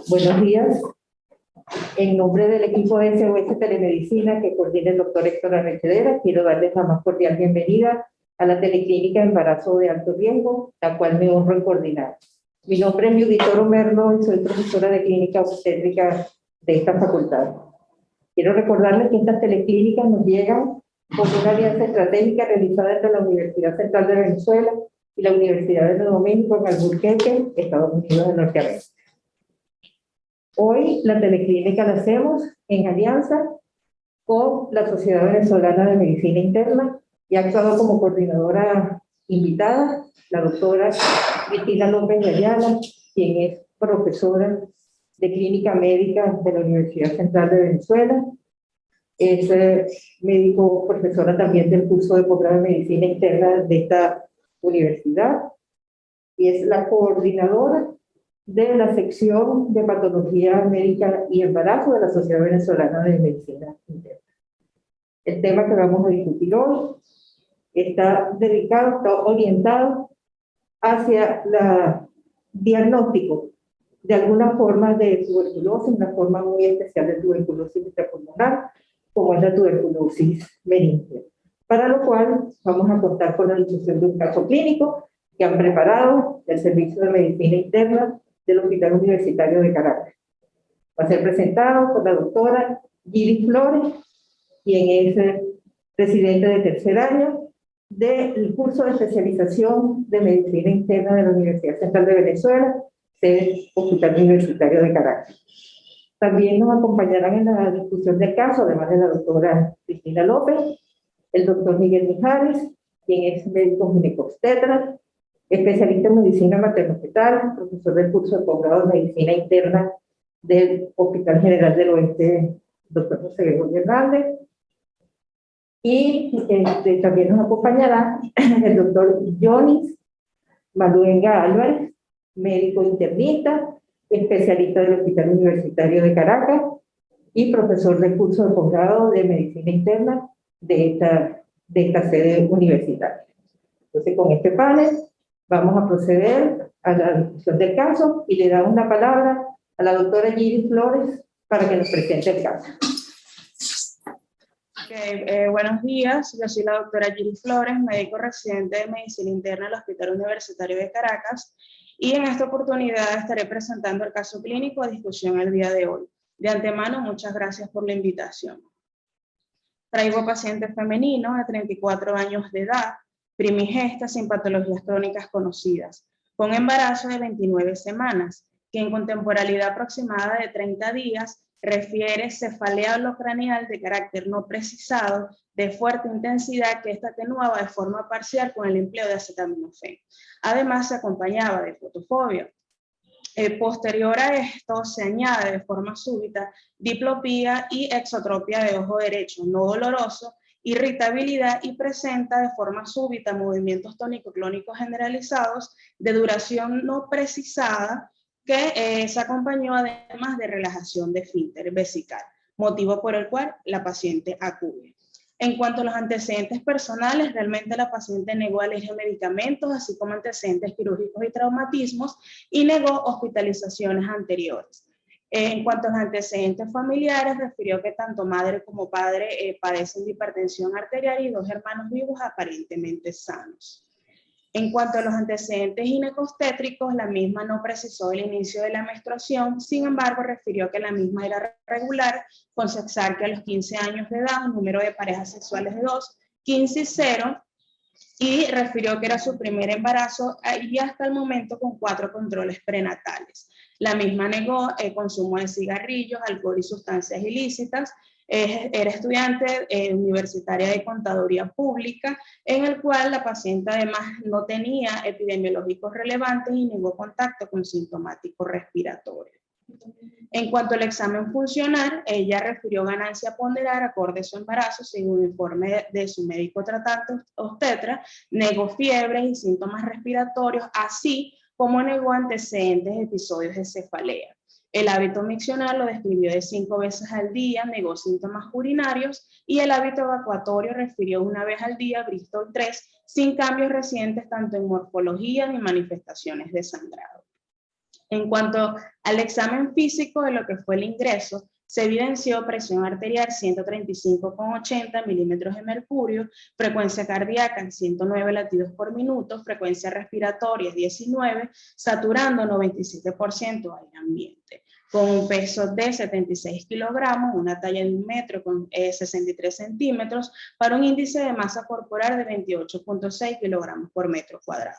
Buenos días. En nombre del equipo de SOS Telemedicina que coordina el doctor Héctor Arrechedera, quiero darles la más cordial bienvenida a la Teleclínica de Embarazo de Alto Riesgo, la cual me honro en coordinar. Mi nombre es Judith Merlo y soy profesora de Clínica Obstétrica de esta facultad. Quiero recordarles que estas teleclínicas nos llegan con una alianza estratégica realizada entre la Universidad Central de Venezuela y la Universidad de Nuevo México en Albuquerque, Estados Unidos de Norteamérica. Hoy la teleclínica la hacemos en alianza con la Sociedad Venezolana de Medicina Interna y ha actuado como coordinadora invitada la doctora Cristina López de Ayala, quien es profesora de Clínica Médica de la Universidad Central de Venezuela. Es médico profesora también del curso de posgrado de Medicina Interna de esta universidad y es la coordinadora de la sección de Patología Médica y Embarazo de la Sociedad Venezolana de Medicina Interna. El tema que vamos a discutir hoy está dedicado, está orientado hacia el diagnóstico de alguna forma de tuberculosis, una forma muy especial de tuberculosis intrapulmonar, como es la tuberculosis meningia. Para lo cual vamos a contar con la discusión de un caso clínico que han preparado el Servicio de Medicina Interna del Hospital Universitario de Caracas. Va a ser presentado por la doctora Gili Flores, quien es presidente de tercer año del curso de especialización de Medicina Interna de la Universidad Central de Venezuela, del Hospital Universitario de Caracas. También nos acompañarán en la discusión del caso, además de la doctora Cristina López, el doctor Miguel Mijares, quien es médico ginecobstetra, especialista en medicina materno-fetal, profesor del curso de posgrado de medicina interna del Hospital General del Oeste, doctor José Gregorio Hernández. Y también nos acompañará el doctor Jonis Maluenga Álvarez, médico internista, especialista del Hospital Universitario de Caracas y profesor del curso de posgrado de medicina interna de esta sede universitaria. Entonces, con este panel vamos a proceder a la discusión del caso y le damos la palabra a la doctora Gili Flores para que nos presente el caso. Buenos días, yo soy la doctora Gili Flores, médico residente de Medicina Interna del Hospital Universitario de Caracas, y en esta oportunidad estaré presentando el caso clínico a discusión el día de hoy. De antemano, muchas gracias por la invitación. Traigo paciente femenino de 34 años de edad, primigesta sin patologías crónicas conocidas, con embarazo de 29 semanas, que en contemporaneidad aproximada de 30 días refiere cefalea holocranial de carácter no precisado, de fuerte intensidad que esta atenuaba de forma parcial con el empleo de acetaminofén. Además, se acompañaba de fotofobia. Posterior a esto, se añade de forma súbita diplopía y exotropia de ojo derecho no doloroso, irritabilidad y presenta de forma súbita movimientos tónico-clónicos generalizados de duración no precisada, que se acompañó además de relajación de esfínter vesical, motivo por el cual la paciente acude. En cuanto a los antecedentes personales, realmente la paciente negó alergia a medicamentos, así como antecedentes quirúrgicos y traumatismos, y negó hospitalizaciones anteriores. En cuanto a los antecedentes familiares, refirió que tanto madre como padre padecen de hipertensión arterial y 2 hermanos vivos aparentemente sanos. En cuanto a los antecedentes ginecobstétricos, la misma no precisó el inicio de la menstruación, sin embargo, refirió que la misma era regular, con sexarquia a los 15 años de edad, un número de parejas sexuales de 2, 15 y 0, y refirió que era su primer embarazo y hasta el momento con 4 controles prenatales. La misma negó el consumo de cigarrillos, alcohol y sustancias ilícitas. Era estudiante universitaria de contaduría pública, en el cual la paciente además no tenía epidemiológicos relevantes y negó contacto con sintomáticos respiratorios. En cuanto al examen funcional, ella refirió ganancia ponderal acorde a su embarazo, según el informe de su médico tratante obstetra, negó fiebres y síntomas respiratorios, así como negó antecedentes de episodios de cefalea. El hábito miccional lo describió de 5 veces al día, negó síntomas urinarios, y el hábito evacuatorio refirió 1 vez al día, Bristol 3, sin cambios recientes tanto en morfología ni manifestaciones de sangrado. En cuanto al examen físico de lo que fue el ingreso, se evidenció presión arterial 135,80 milímetros de mercurio, frecuencia cardíaca en 109 latidos por minuto, frecuencia respiratoria 19, saturando 97% aire ambiente, con un peso de 76 kilogramos, una talla de 1 metro con 63 centímetros, para un índice de masa corporal de 28,6 kilogramos por metro cuadrado.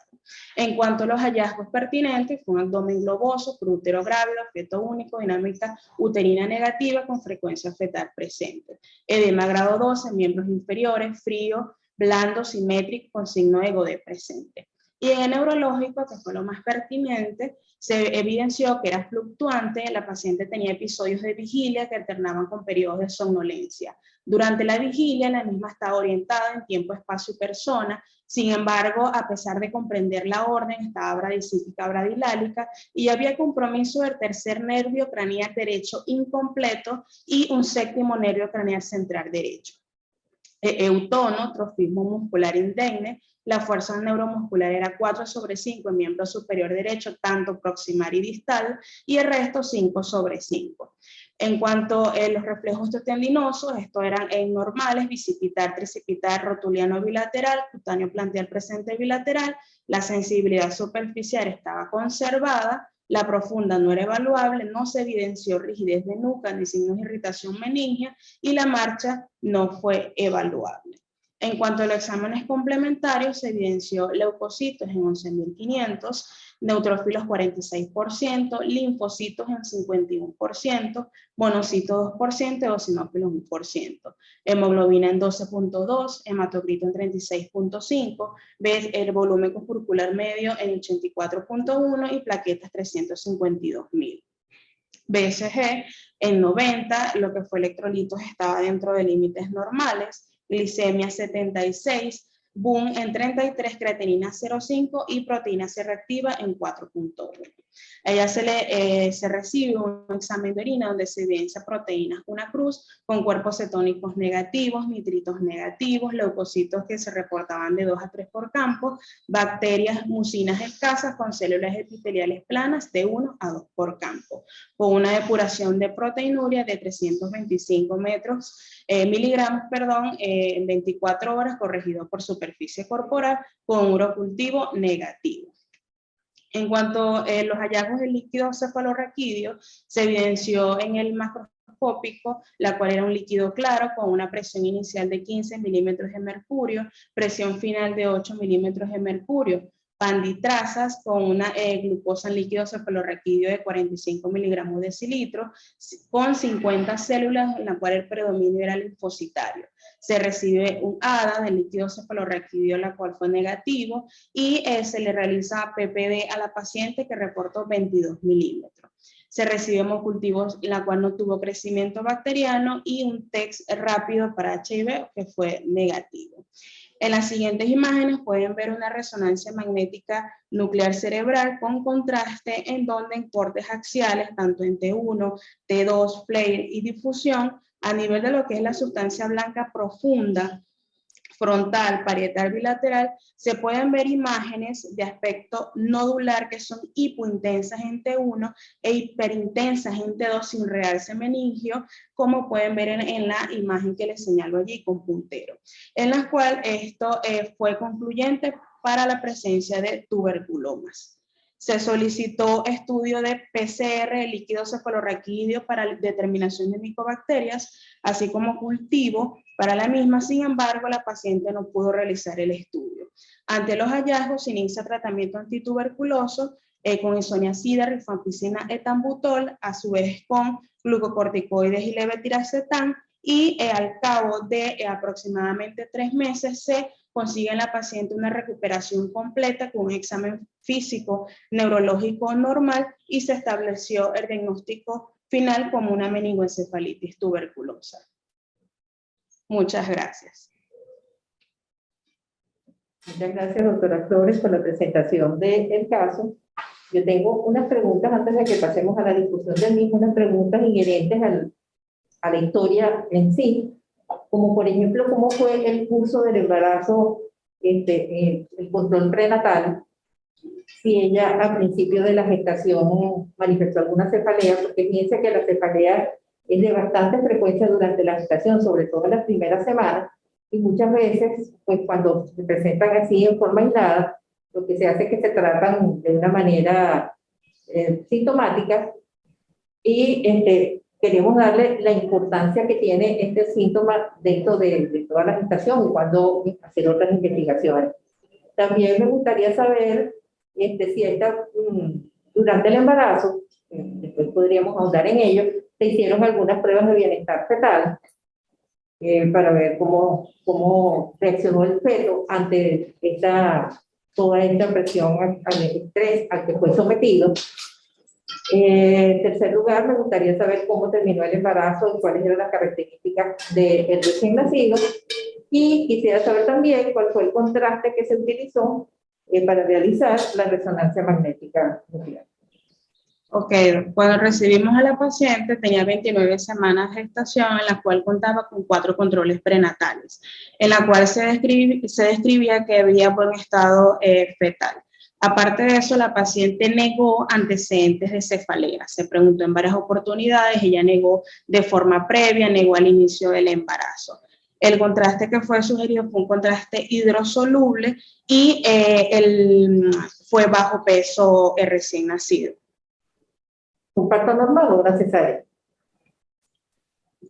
En cuanto a los hallazgos pertinentes, fue un abdomen globoso, por útero grávido, feto único, dinámica uterina negativa con frecuencia fetal presente. Edema grado 12, miembros inferiores, frío, blando, simétrico, con signo de Godet presente. Y en el neurológico, que fue lo más pertinente, se evidenció que era fluctuante, la paciente tenía episodios de vigilia que alternaban con periodos de somnolencia. Durante la vigilia, la misma estaba orientada en tiempo, espacio y persona. Sin embargo, a pesar de comprender la orden, estaba bradicítica bradilálica y había compromiso del tercer nervio craneal derecho incompleto y un séptimo nervio craneal central derecho. Eutono, trofismo muscular indemne, la fuerza neuromuscular era 4/5 en miembro superior derecho, tanto proximal y distal, y el resto 5/5. En cuanto a los reflejos tendinosos, estos eran normales, bicipital, tricipital, rotuliano bilateral, cutáneo planteal presente bilateral, la sensibilidad superficial estaba conservada, la profunda no era evaluable, no se evidenció rigidez de nuca ni signos de irritación meningia y la marcha no fue evaluable. En cuanto a los exámenes complementarios, se evidenció leucocitos en 11.500, neutrófilos 46%, linfocitos en 51%, monocitos 2%, eosinófilos 1%, hemoglobina en 12.2, hematocrito en 36.5, el volumen corpuscular medio en 84.1 y plaquetas 352.000. BSG en 90, lo que fue electrolitos estaba dentro de límites normales, glicemia 76, BUN en 33, creatinina 0,5 y proteína C reactiva en 4.1. A ella se recibe un examen de orina donde se evidencia proteínas, una cruz con cuerpos cetónicos negativos, nitritos negativos, leucocitos que se reportaban de 2 a 3 por campo, bacterias mucinas escasas con células epiteliales planas de 1 a 2 por campo, con una depuración de proteinuria de 325 miligramos en 24 horas corregido por superficie corporal con urocultivo negativo. En cuanto a los hallazgos del líquido cefalorraquídeo, se evidenció en el macroscópico, la cual era un líquido claro con una presión inicial de 15 milímetros de mercurio, presión final de 8 milímetros de mercurio, panditrazas con una glucosa en líquido cefalorraquídeo de 45 miligramos de decilitro, con 50 células en la cual el predominio era linfocitario. Se recibe un ADA del líquido cefalorraquídeo, la cual fue negativo, y se le realiza PPD a la paciente que reportó 22 milímetros. Se recibe hemocultivos, la cual no tuvo crecimiento bacteriano, y un test rápido para HIV que fue negativo. En las siguientes imágenes pueden ver una resonancia magnética nuclear cerebral con contraste en donde en cortes axiales, tanto en T1, T2, flare y difusión, a nivel de lo que es la sustancia blanca profunda, frontal, parietal, bilateral, se pueden ver imágenes de aspecto nodular que son hipointensas en T1 e hiperintensas en T2 sin realce meningio, como pueden ver en la imagen que les señalo allí con puntero, en la cual esto fue concluyente para la presencia de tuberculomas. Se solicitó estudio de PCR, líquido cefalorraquídeo para determinación de micobacterias, así como cultivo para la misma. Sin embargo, la paciente no pudo realizar el estudio. Ante los hallazgos, se inicia tratamiento antituberculoso con isoniazida, rifampicina, etambutol, a su vez con glucocorticoides y levetiracetam, y al cabo de aproximadamente 3 meses se consigue en la paciente una recuperación completa con un examen físico neurológico normal y se estableció el diagnóstico final como una meningoencefalitis tuberculosa. Muchas gracias. Muchas gracias, doctora Flores, por la presentación del caso. Yo tengo unas preguntas antes de que pasemos a la discusión del mismo, unas preguntas inherentes a la historia en sí, como por ejemplo, cómo fue el curso del embarazo, el control prenatal, si ella al principio de la gestación manifestó alguna cefalea, porque fíjense que la cefalea es de bastante frecuencia durante la gestación, sobre todo en las primeras semanas, y muchas veces, pues cuando se presentan así en forma aislada, lo que se hace es que se tratan de una manera sintomática, y queremos darle la importancia que tiene este síntoma dentro de toda la gestación y cuando hacer otras investigaciones. También me gustaría saber si durante el embarazo, después podríamos ahondar en ello, se hicieron algunas pruebas de bienestar fetal para ver cómo reaccionó el feto ante toda esta presión al estrés al que fue sometido. En tercer lugar, me gustaría saber cómo terminó el embarazo y cuáles eran las características del recién nacido. Y quisiera saber también cuál fue el contraste que se utilizó para realizar la resonancia magnética nuclear. Ok, cuando recibimos a la paciente tenía 29 semanas de gestación, en la cual contaba con 4 controles prenatales, en la cual se describía que había buen estado fetal. Aparte de eso, la paciente negó antecedentes de cefalea. Se preguntó en varias oportunidades, ella negó de forma previa, negó al inicio del embarazo. El contraste que fue sugerido fue un contraste hidrosoluble y fue bajo peso recién nacido. ¿Un parto normal o una cesárea?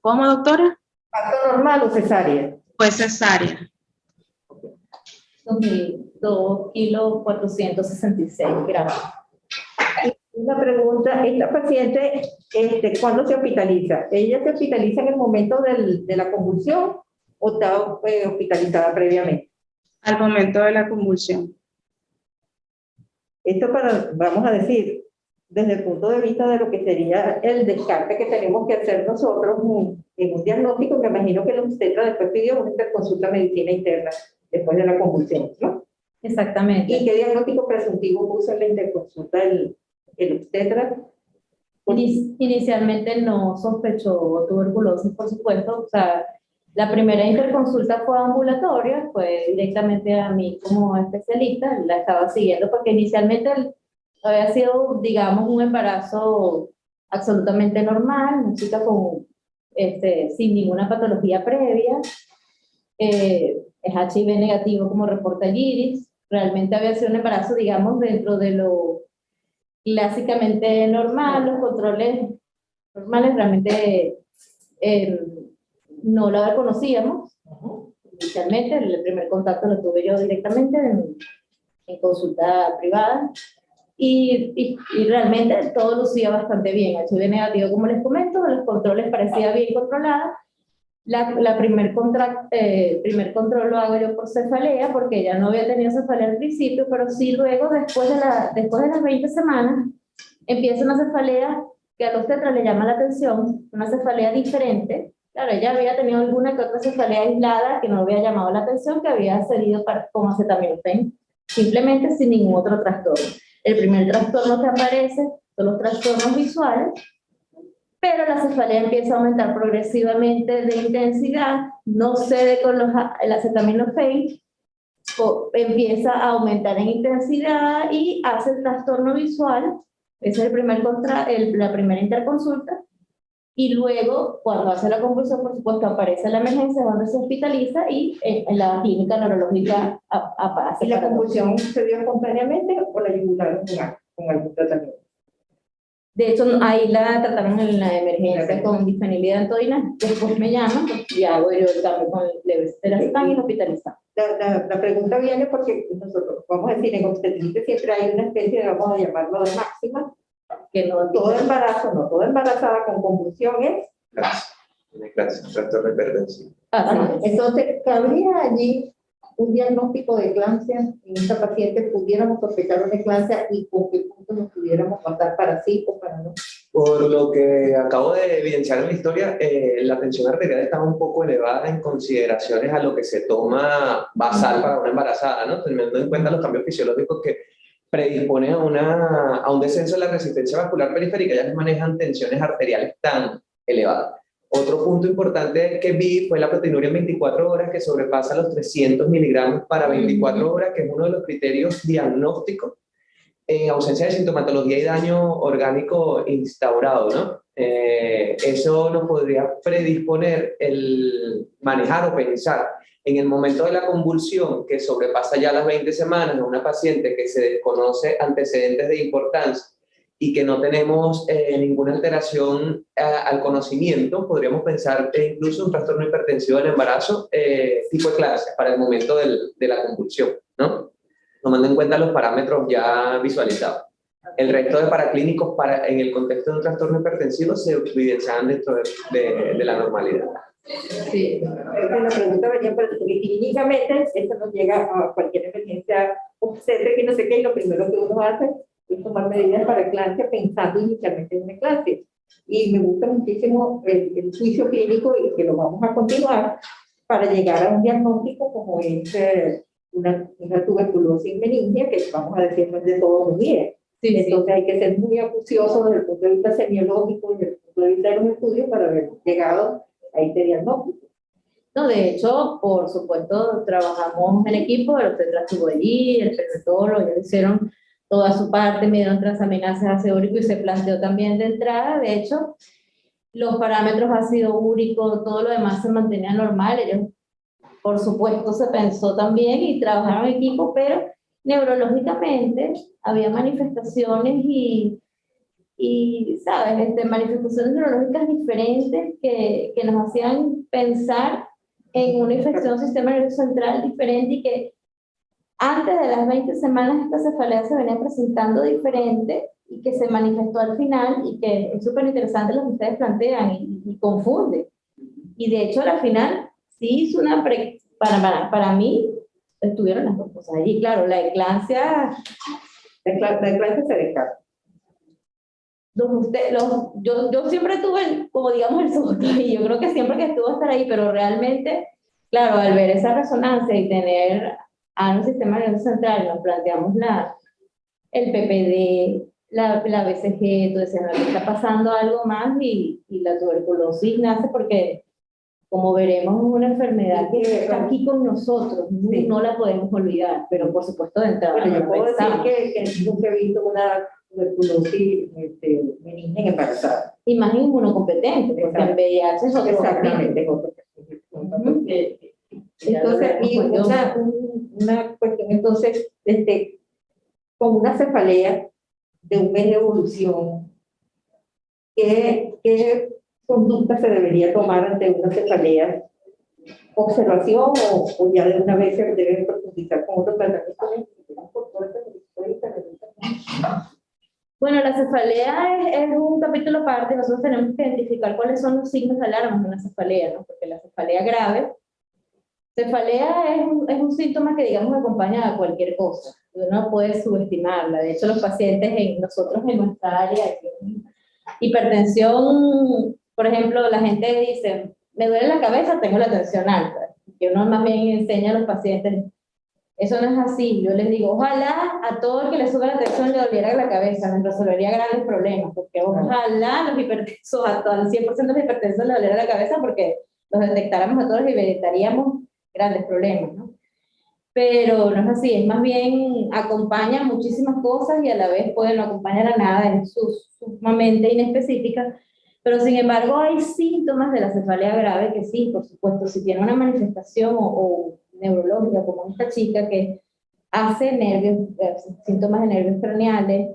¿Cómo, doctora? ¿Parto normal o cesárea? Fue cesárea. 2 kilos 466 gramos. Una pregunta, ¿esta paciente cuándo se hospitaliza? ¿Ella se hospitaliza en el momento de la convulsión o está hospitalizada previamente? Al momento de la convulsión. Esto vamos a decir, desde el punto de vista de lo que sería el descarte que tenemos que hacer nosotros en un diagnóstico, me imagino que el obstetra después pidió una interconsulta medicina interna después de la convulsión, ¿no? Exactamente. ¿Y qué diagnóstico presuntivo puso en la interconsulta el obstetra? Inicialmente no sospechó tuberculosis, por supuesto. O sea, la primera interconsulta fue ambulatoria, fue directamente a mí como especialista, la estaba siguiendo porque inicialmente había sido, digamos, un embarazo absolutamente normal, una chica sin ninguna patología previa, es HIV negativo como reporta el IRIS, realmente había sido un embarazo, digamos, dentro de lo clásicamente normal, los controles normales realmente no lo conocíamos. Inicialmente, el primer contacto lo tuve yo directamente en consulta privada y realmente todo lucía bastante bien. HIV negativo, como les comento, los controles parecía bien controlados. La primer control lo hago yo por cefalea, porque ella no había tenido cefalea al principio, pero sí luego, después de las 20 semanas, empieza una cefalea que al obstetra le llama la atención, una cefalea diferente. Claro, ella había tenido alguna que otra cefalea aislada que no había llamado la atención, que había cedido como acetaminofén, simplemente sin ningún otro trastorno. El primer trastorno que aparece son los trastornos visuales, pero la cefalea empieza a aumentar progresivamente de intensidad, no cede con el acetaminofén, empieza a aumentar en intensidad y hace el trastorno visual. Esa es la primera interconsulta. Y luego, cuando hace la convulsión, por supuesto, aparece la emergencia donde se hospitaliza y en la clínica neurológica aparece. ¿Y la convulsión se dio espontáneamente o la ayudaron con algún tratamiento? De hecho, ahí la trataron en la emergencia con disponibilidad de antodina. Después me llaman y hago yo el cambio con levetiracetam y lo hospitalizamos. La pregunta viene porque nosotros, vamos a decir, en obstetricia siempre hay una especie de, vamos a llamarlo, de máxima, que no todo embarazo, no toda embarazada con convulsión es Tiene clase, trastorno hipertensivo. Entonces, ¿cabría allí un diagnóstico de eclampsia en esta paciente? ¿Pudiéramos sospechar una eclampsia y con qué punto nos pudiéramos pasar para sí o para no? Por lo que acabo de evidenciar en la historia, la tensión arterial estaba un poco elevada en consideraciones a lo que se toma basal para una embarazada, ¿no? Teniendo en cuenta los cambios fisiológicos que predisponen a un descenso de la resistencia vascular periférica, ya que manejan tensiones arteriales tan elevadas. Otro punto importante que vi fue la proteinuria en 24 horas, que sobrepasa los 300 miligramos para 24 horas, que es uno de los criterios diagnósticos en ausencia de sintomatología y daño orgánico instaurado, ¿no? Eso nos podría predisponer el manejar o pensar en el momento de la convulsión que sobrepasa ya las 20 semanas a una paciente que se desconoce antecedentes de importancia y que no tenemos ninguna alteración al conocimiento, podríamos pensar incluso un trastorno hipertensivo del embarazo tipo de clase para el momento de la convulsión, ¿no? Tomando en cuenta los parámetros ya visualizados. El resto de paraclínicos en el contexto de un trastorno hipertensivo se evidencian dentro de la normalidad. Sí, la pregunta venía porque clínicamente esto nos llega a cualquier emergencia obstétrica y no sé qué, y lo primero que uno hace es tomar medidas para eclampsia pensando inicialmente en una eclampsia. Y me gusta muchísimo el juicio clínico y que lo vamos a continuar para llegar a un diagnóstico como es una tuberculosis benigna, que vamos a decir no es de todos los días. Sí, Entonces hay que ser muy acucioso desde el punto de vista semiológico y desde el punto de vista de los estudios para haber llegado a este diagnóstico. No, de hecho, por supuesto, trabajamos en equipo, el obstetra estuvo allí, el perinatólogo, ellos hicieron toda su parte, midieron transaminasas ácido úrico y se planteó también de entrada. De hecho, los parámetros ácido úrico, todo lo demás se mantenía normal. Ellos, por supuesto, se pensó también y trabajaron en equipo, pero neurológicamente había manifestaciones y ¿sabes? Manifestaciones neurológicas diferentes que nos hacían pensar en una infección del sistema nervioso central diferente y que antes de las 20 semanas esta cefalea se venía presentando diferente y que se manifestó al final y que es súper interesante lo que ustedes plantean y confunde. Y de hecho al final sí hizo una, para mí estuvieron las dos cosas allí, claro, la eclampsia. La eclampsia se descarta. Yo siempre tuve, como digamos, el susto, y yo creo que siempre que estuvo a estar ahí, pero realmente, claro, al ver esa resonancia y tener a un sistema nervioso central, nos planteamos el PPD, la BCG, tú decías, no, le está pasando algo más y la tuberculosis nace porque, como veremos, es una enfermedad que está aquí con nosotros, no la podemos olvidar, pero por supuesto de entrada. Bueno, yo puedo decir pensamos. que nunca he visto una tuberculosis benigna en embarazada. Y más inmunocompetente, porque el VIH es otro. Exactamente, es otro. Entonces, y una cuestión, entonces, con una cefalea de un mes de evolución, ¿qué conducta se debería tomar ante una cefalea? ¿Observación o ya de una vez se debe profundizar con otros tratamientos? Bueno, la cefalea es un capítulo aparte. Nosotros tenemos que identificar cuáles son los signos de alarma de una cefalea, ¿no? Porque la cefalea grave, cefalea es un síntoma que, digamos, acompaña a cualquier cosa. Uno no puede subestimarla. De hecho, los pacientes, nosotros en nuestra área, hipertensión, por ejemplo, la gente dice, me duele la cabeza, tengo la tensión alta. Y uno más bien enseña a los pacientes, eso no es así. Yo les digo, ojalá a todo el que le sube la tensión le doliera la cabeza, nos resolvería grandes problemas, porque ojalá los hipertensos, a todo el 100% de los hipertensos le doliera la cabeza, porque los detectáramos a todos y evitaríamos grandes problemas, ¿no? Pero no es así, es más bien acompaña muchísimas cosas y a la vez puede no acompañar a nada, es sumamente inespecífica. Pero sin embargo hay síntomas de la cefalea grave que sí, por supuesto, si tiene una manifestación o neurológica como esta chica que hace nervios, síntomas de nervios craneales,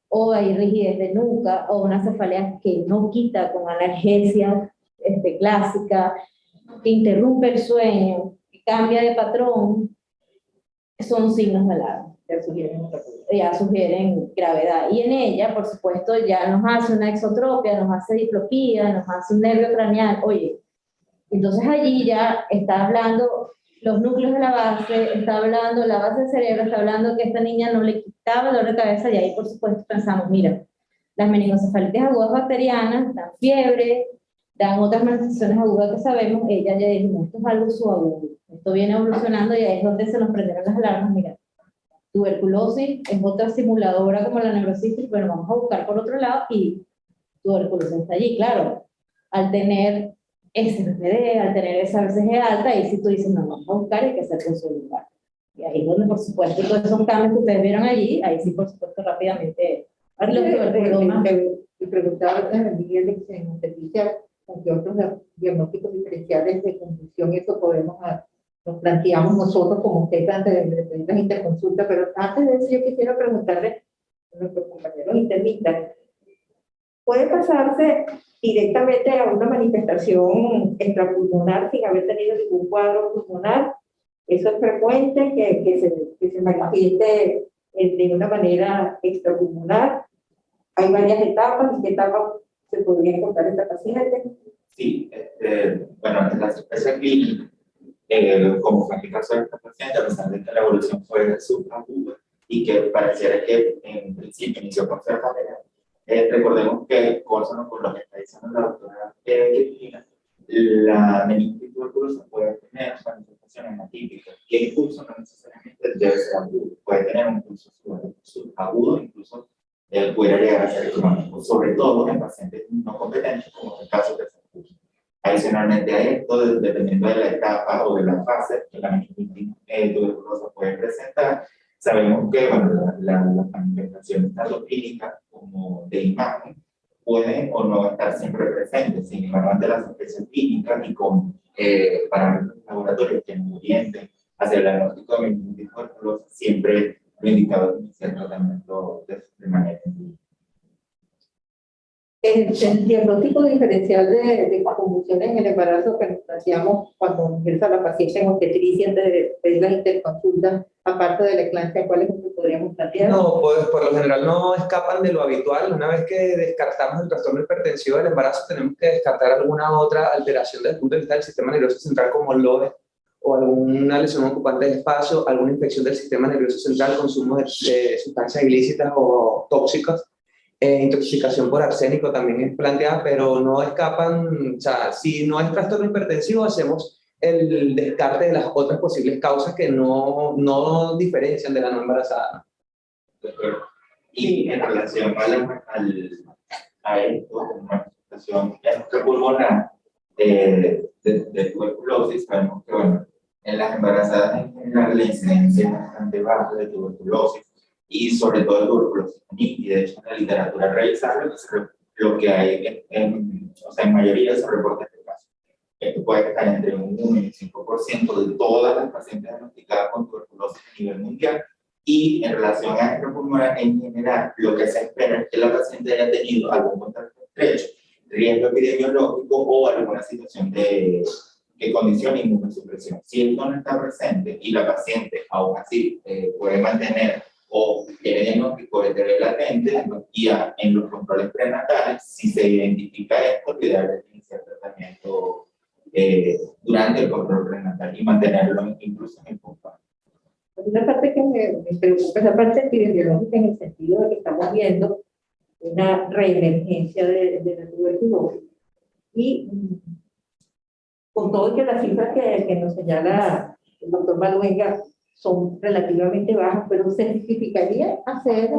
o hay rigidez de nuca, o una cefalea que no quita con analgesia clásica, que interrumpe el sueño, que cambia de patrón, son signos de alarma. Ya sugieren gravedad. Y en ella, por supuesto, ya nos hace una exotropia, nos hace diplopía, nos hace un nervio craneal. Oye, entonces allí ya está hablando los núcleos de la base, está hablando la base del cerebro, está hablando que esta niña no le quitaba dolor de cabeza, y ahí, por supuesto, pensamos, mira, las meningocefalitis agudas bacterianas dan fiebre, dan otras manifestaciones agudas que sabemos. Ella ya dijo, esto es algo subagudo, esto viene evolucionando, y ahí es donde se nos prendieron las alarmas. Mira, tuberculosis es otra simuladora como la neurocitis, pero vamos a buscar por otro lado, y tuberculosis está allí, claro, al tener SRPD, al tener esa BCG alta, y si tú dices, no, vamos a buscar, hay que hacer con su lugar. Y ahí es donde, por supuesto, todos esos cambios que ustedes vieron allí, ahí sí, por supuesto, rápidamente. Le preguntaba a Miguel de que en servicio con qué otros diagnósticos diferenciales de confusión eso podemos, nos planteamos nosotros como ustedes antes de las interconsultas, pero antes de eso yo quisiera preguntarle a nuestros compañeros internistas, ¿puede pasarse directamente a una manifestación extrapulmonar sin haber tenido ningún cuadro pulmonar? Eso es frecuente, que se manifieste de una manera extrapulmonar. Hay varias etapas. ¿En qué etapa se podría encontrar esta paciente? Sí, bueno, en la sorpresa clínica, como fue el caso de esta paciente, a pesar de que la evolución fue subaguda y que pareciera que en principio inició con enfermedad, recordemos que, cosa con lo que está diciendo la doctora Cristina, la meningitis tuberculosa puede tener manifestaciones atípicas y el pulso no necesariamente debe ser agudo, puede tener un pulso subagudo, incluso pudiera llegar a ser crónico, sobre todo en pacientes no competentes, como en el caso de Santos. Adicionalmente a esto, dependiendo de la etapa o de la fase que la meningitis tuberculosa puede presentar, sabemos que bueno, las manifestaciones tanto clínicas como de imagen pueden o no estar siempre presentes. Sin embargo, ante las sospecha clínicas y con parámetros laboratorios que nos orienten hacia el diagnóstico de meningitis tuberculosa, siempre lo indicado es iniciar tratamiento de manera individual. El diagnóstico diferencial de convulsiones en el embarazo que nos planteamos cuando ingresa la paciente en obstetricia antes de pedir las interconsultas, aparte de la eclampsia, ¿cuál es lo que podríamos plantear? No, pues por lo general no escapan de lo habitual. Una vez que descartamos el trastorno hipertensivo del embarazo, tenemos que descartar alguna otra alteración desde el punto de vista del sistema nervioso central, como el LOE, o alguna lesión ocupante de espacio, alguna infección del sistema nervioso central, consumo de sustancias ilícitas o tóxicas. Intoxicación por arsénico también es planteada, pero no escapan, o sea, si no es trastorno hipertensivo, hacemos el descarte de las otras posibles causas que no diferencian de la no embarazada. Y en relación a esto, una manifestación pulmonar de tuberculosis, sabemos que bueno, en las embarazadas en general la incidencia es bastante baja de tuberculosis, y sobre todo de tuberculosis y de hecho en la literatura revisable lo que hay en mayoría se reporta este caso. Esto puede estar entre un 1 y un 5% de todas las pacientes diagnosticadas con tuberculosis a nivel mundial, y en relación a esta pulmonar en general, lo que se espera es que la paciente haya tenido algún contacto estrecho, riesgo epidemiológico o alguna situación que condicione inmunosupresión. Si esto no está presente y la paciente aún así puede mantener o tiene diagnóstico de TB latente, y en los controles prenatales, si se identifica esto, lo ideal es iniciar tratamiento durante el control prenatal y mantenerlo incluso en el comparto. Una parte que me preocupa es la parte epidemiológica, en el sentido de que estamos viendo una reemergencia de la tuberculosis. Y con todo que las cifras que nos señala el doctor Maluenga son relativamente bajas, pero se justificaría hacer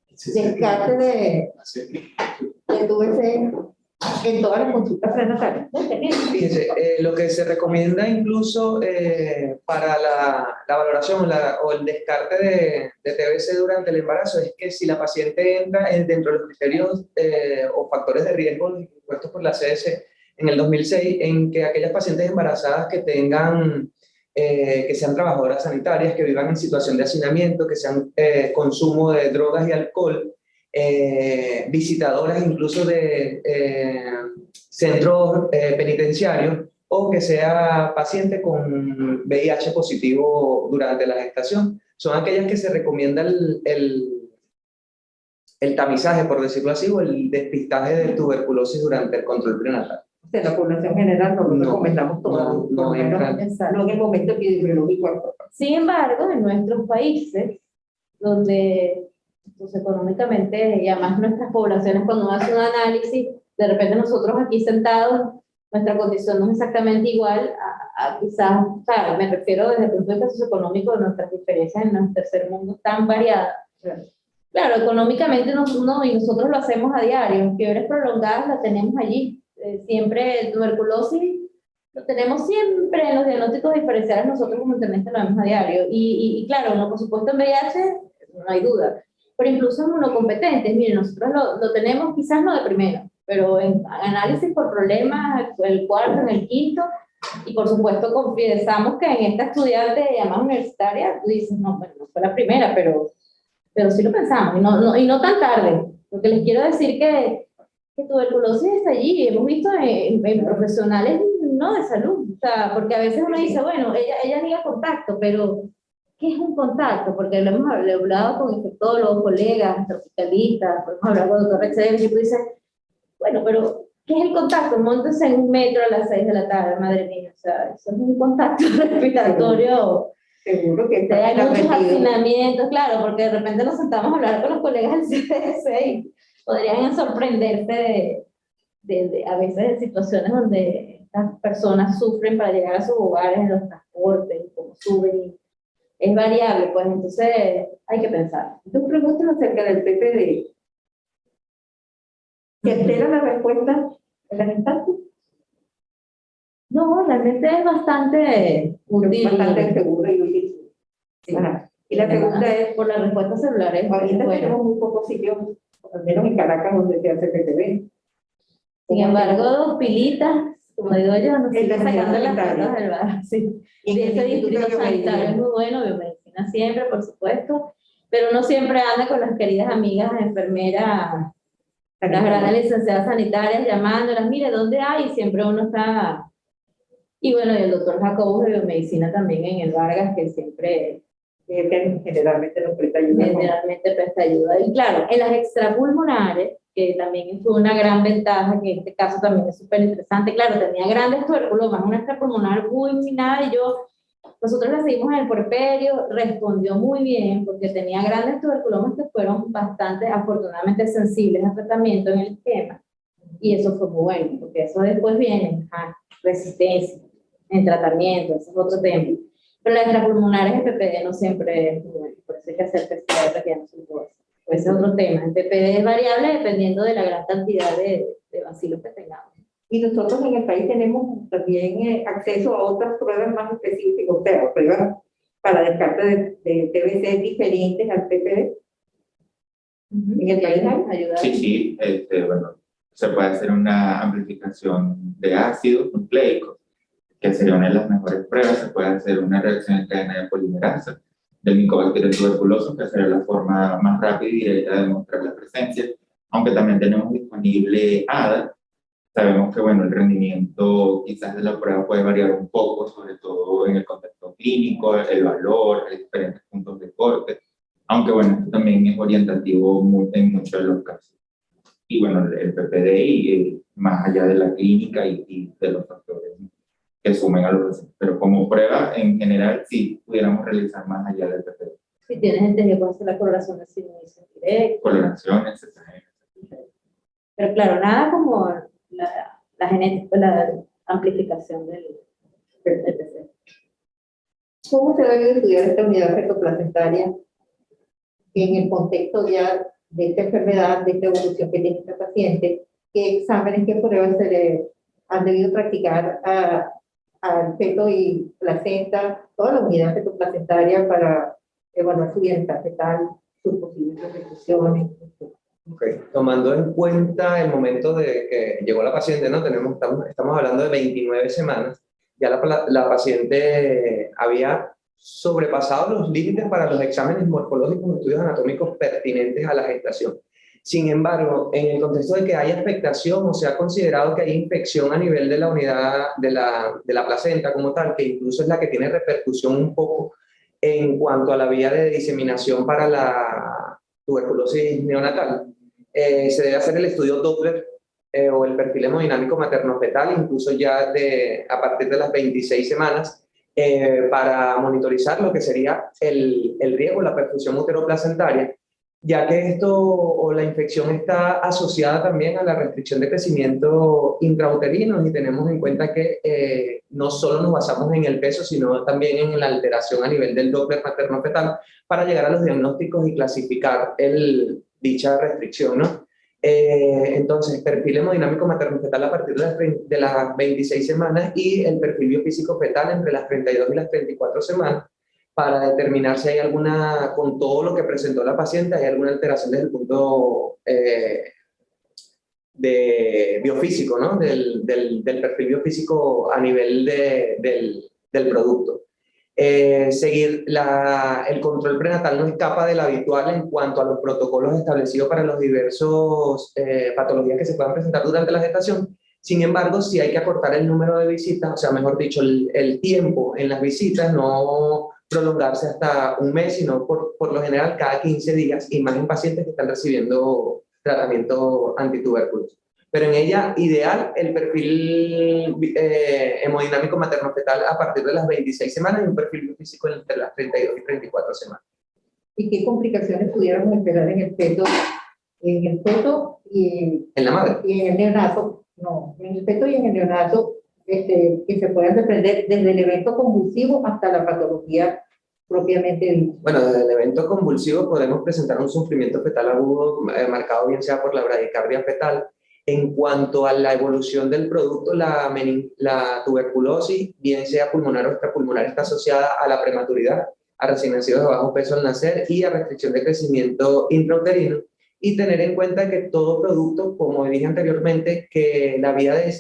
descarte de TVC en todas las consultas prenatales. Fíjense, lo que se recomienda incluso para la valoración o el descarte de TBC durante el embarazo es que si la paciente entra dentro de los criterios o factores de riesgo impuestos por la CDC en el 2006, en que aquellas pacientes embarazadas que tengan que sean trabajadoras sanitarias, que vivan en situación de hacinamiento, que sean consumo de drogas y alcohol, visitadoras incluso de centros penitenciarios, o que sea paciente con VIH positivo durante la gestación. Son aquellas que se recomienda el tamizaje, por decirlo así, o el despistaje de tuberculosis durante el control prenatal. De la población general no lo recomendamos todas, no en el momento epidemiológico. Sin embargo, en nuestros países, donde pues, económicamente, y además nuestras poblaciones, cuando uno hace un análisis, de repente nosotros aquí sentados, nuestra condición no es exactamente igual a quizás, o sea, me refiero desde el punto de vista socioeconómico de nuestras diferencias en el tercer mundo tan variadas. Claro, económicamente y nosotros lo hacemos a diario, fiebres prolongadas las tenemos allí. Siempre tuberculosis lo tenemos siempre en los diagnósticos diferenciales, nosotros como internistas lo vemos a diario. Y claro, no, por supuesto en VIH no hay duda, pero incluso en inmunocompetentes, miren, nosotros lo tenemos quizás no de primero, pero en análisis por problemas, el cuarto, en el quinto, y por supuesto confiesamos que en esta estudiante además universitaria, tú dices, no, bueno, no fue la primera, pero sí lo pensamos, y no tan tarde, porque les quiero decir que tuberculosis está allí, hemos visto en profesionales no de salud, o sea, porque a veces uno dice, bueno, ella niega contacto, pero ¿qué es un contacto? Porque lo hemos hablado con infectólogos, colegas, hospitalistas, hemos hablado con el doctor Rexedem, y tú dices, bueno, pero ¿qué es el contacto? Móntese en un metro a las 6 de la tarde, madre mía, o sea, eso es un contacto respiratorio. Seguro que Hay muchos hacinamientos, claro, porque de repente nos sentamos a hablar con los colegas del CDC y podrían sorprenderse de a veces de situaciones donde estas personas sufren para llegar a sus hogares en los transportes, cómo suben. Es variable, pues entonces hay que pensar. Tú preguntas acerca del PPD. ¿Se espera la respuesta en las instancias? No, realmente es bastante útil. Bastante seguro y útil. Sí. Ajá. Y la segunda es, por la respuesta celular. ahorita tenemos muy pocos sitios, al menos en Caracas, donde se hace PPD. Sin embargo, dos pilitas, como digo yo, no En la estoy sacando las sanitaria. patas del bar. Sí. Y Y en el ese Instituto distrito de sanitario es Biomedicina. muy bueno, biomedicina siempre, por supuesto, pero uno siempre anda con las queridas amigas enfermeras, las grandes licenciadas sanitarias llamándolas, mire, ¿dónde hay? Y siempre uno está. Y bueno, y el doctor Jacobus de biomedicina también en el Vargas, que siempre Que generalmente nos presta ayuda. generalmente presta ayuda. Y claro, en las extrapulmonares, que también fue una gran ventaja, que en este caso también es súper interesante, claro, tenía grandes tuberculomas, una extrapulmonar muy minada, y nosotros la seguimos en el puerperio, respondió muy bien, porque tenía grandes tuberculomas que fueron bastante, afortunadamente, sensibles al tratamiento en el esquema, y eso fue muy bueno, porque eso después viene, resistencia en tratamiento, ese es otro tema. Pero las extrapulmonares en PPD no siempre es muy bueno, por eso hay que hacer PCR, que ya no se puede hacer. Ese es otro tema. El PPD es variable dependiendo de la gran cantidad de bacilos que tengamos. Y nosotros en el país tenemos también acceso a otras pruebas más específicas, o sea, pruebas para descarte de TBC diferentes al PPD. En el país hay. Ayudar. Sí, bueno, se puede hacer una amplificación de ácidos nucleicos, que sería una de las mejores pruebas. Se puede hacer una reacción en cadena de polimerasa del Mycobacterium tuberculosis, que sería la forma más rápida y directa de demostrar la presencia, aunque también tenemos disponible ADA. Sabemos que, bueno, el rendimiento quizás de la prueba puede variar un poco, sobre todo en el contexto clínico, el valor, hay diferentes puntos de corte, aunque, bueno, esto también es orientativo en muchos de los casos. Y, bueno, el PPDI, más allá de la clínica y de los factores que sumen a los pacientes. Pero como prueba, en general, sí pudiéramos realizar más allá del PPDI. Si tienes gente que puede hacer la coloración de signos directos. Coloraciones, etc. Pero claro, nada como la genética, la amplificación del PCR. ¿Cómo se debe estudiar esta unidad fetoplacentaria en el contexto ya de esta enfermedad, de esta evolución que tiene esta paciente? ¿Qué exámenes, qué pruebas se le han debido practicar al feto y placenta, toda la unidad fetoplacentaria para evaluar su bienestar fetal, sus posibles repercusiones? Okay. Tomando en cuenta el momento de que llegó la paciente, ¿no? Estamos hablando de 29 semanas, ya la paciente había sobrepasado los límites para los exámenes morfológicos, estudios anatómicos pertinentes a la gestación. Sin embargo, en el contexto de que hay afectación o se ha considerado que hay infección a nivel de la unidad de la placenta como tal, que incluso es la que tiene repercusión un poco en cuanto a la vía de diseminación para la tuberculosis neonatal, se debe hacer el estudio Doppler o el perfil hemodinámico materno-fetal, incluso ya a partir de las 26 semanas, para monitorizar lo que sería el riego, la perfusión uteroplacentaria, ya que esto o la infección está asociada también a la restricción de crecimiento intrauterino, y tenemos en cuenta que no solo nos basamos en el peso, sino también en la alteración a nivel del Doppler materno-fetal para llegar a los diagnósticos y clasificar dicha restricción, ¿no? Entonces, perfil hemodinámico materno-fetal a partir de las 26 semanas y el perfil biofísico fetal entre las 32 y las 34 semanas para determinar si hay alguna, con todo lo que presentó la paciente, hay alguna alteración desde el punto de biofísico, ¿no? Del perfil biofísico a nivel del producto. Seguir el control prenatal no escapa del habitual en cuanto a los protocolos establecidos para los diversos patologías que se puedan presentar durante la gestación. Sin embargo, sí hay que acortar el número de visitas, o sea, mejor dicho, el tiempo en las visitas, no prolongarse hasta un mes, sino por lo general cada 15 días y más en pacientes que están recibiendo tratamiento antitubérculos. Pero en ella, ideal, el perfil hemodinámico materno-fetal a partir de las 26 semanas y un perfil físico entre las 32 y 34 semanas. ¿Y qué complicaciones pudiéramos esperar en el feto y en la madre? Y en el neonato, no, en el feto y en el neonato, que se puedan desprender desde el evento convulsivo hasta la patología propiamente dicha? Bueno, desde el evento convulsivo podemos presentar un sufrimiento fetal agudo marcado bien sea por la bradicardia fetal. En cuanto a la evolución del producto, la tuberculosis, bien sea pulmonar o extrapulmonar, está asociada a la prematuridad, a recién nacidos de bajo peso al nacer y a restricción de crecimiento intrauterino. Y tener en cuenta que todo producto, como dije anteriormente, que la vía de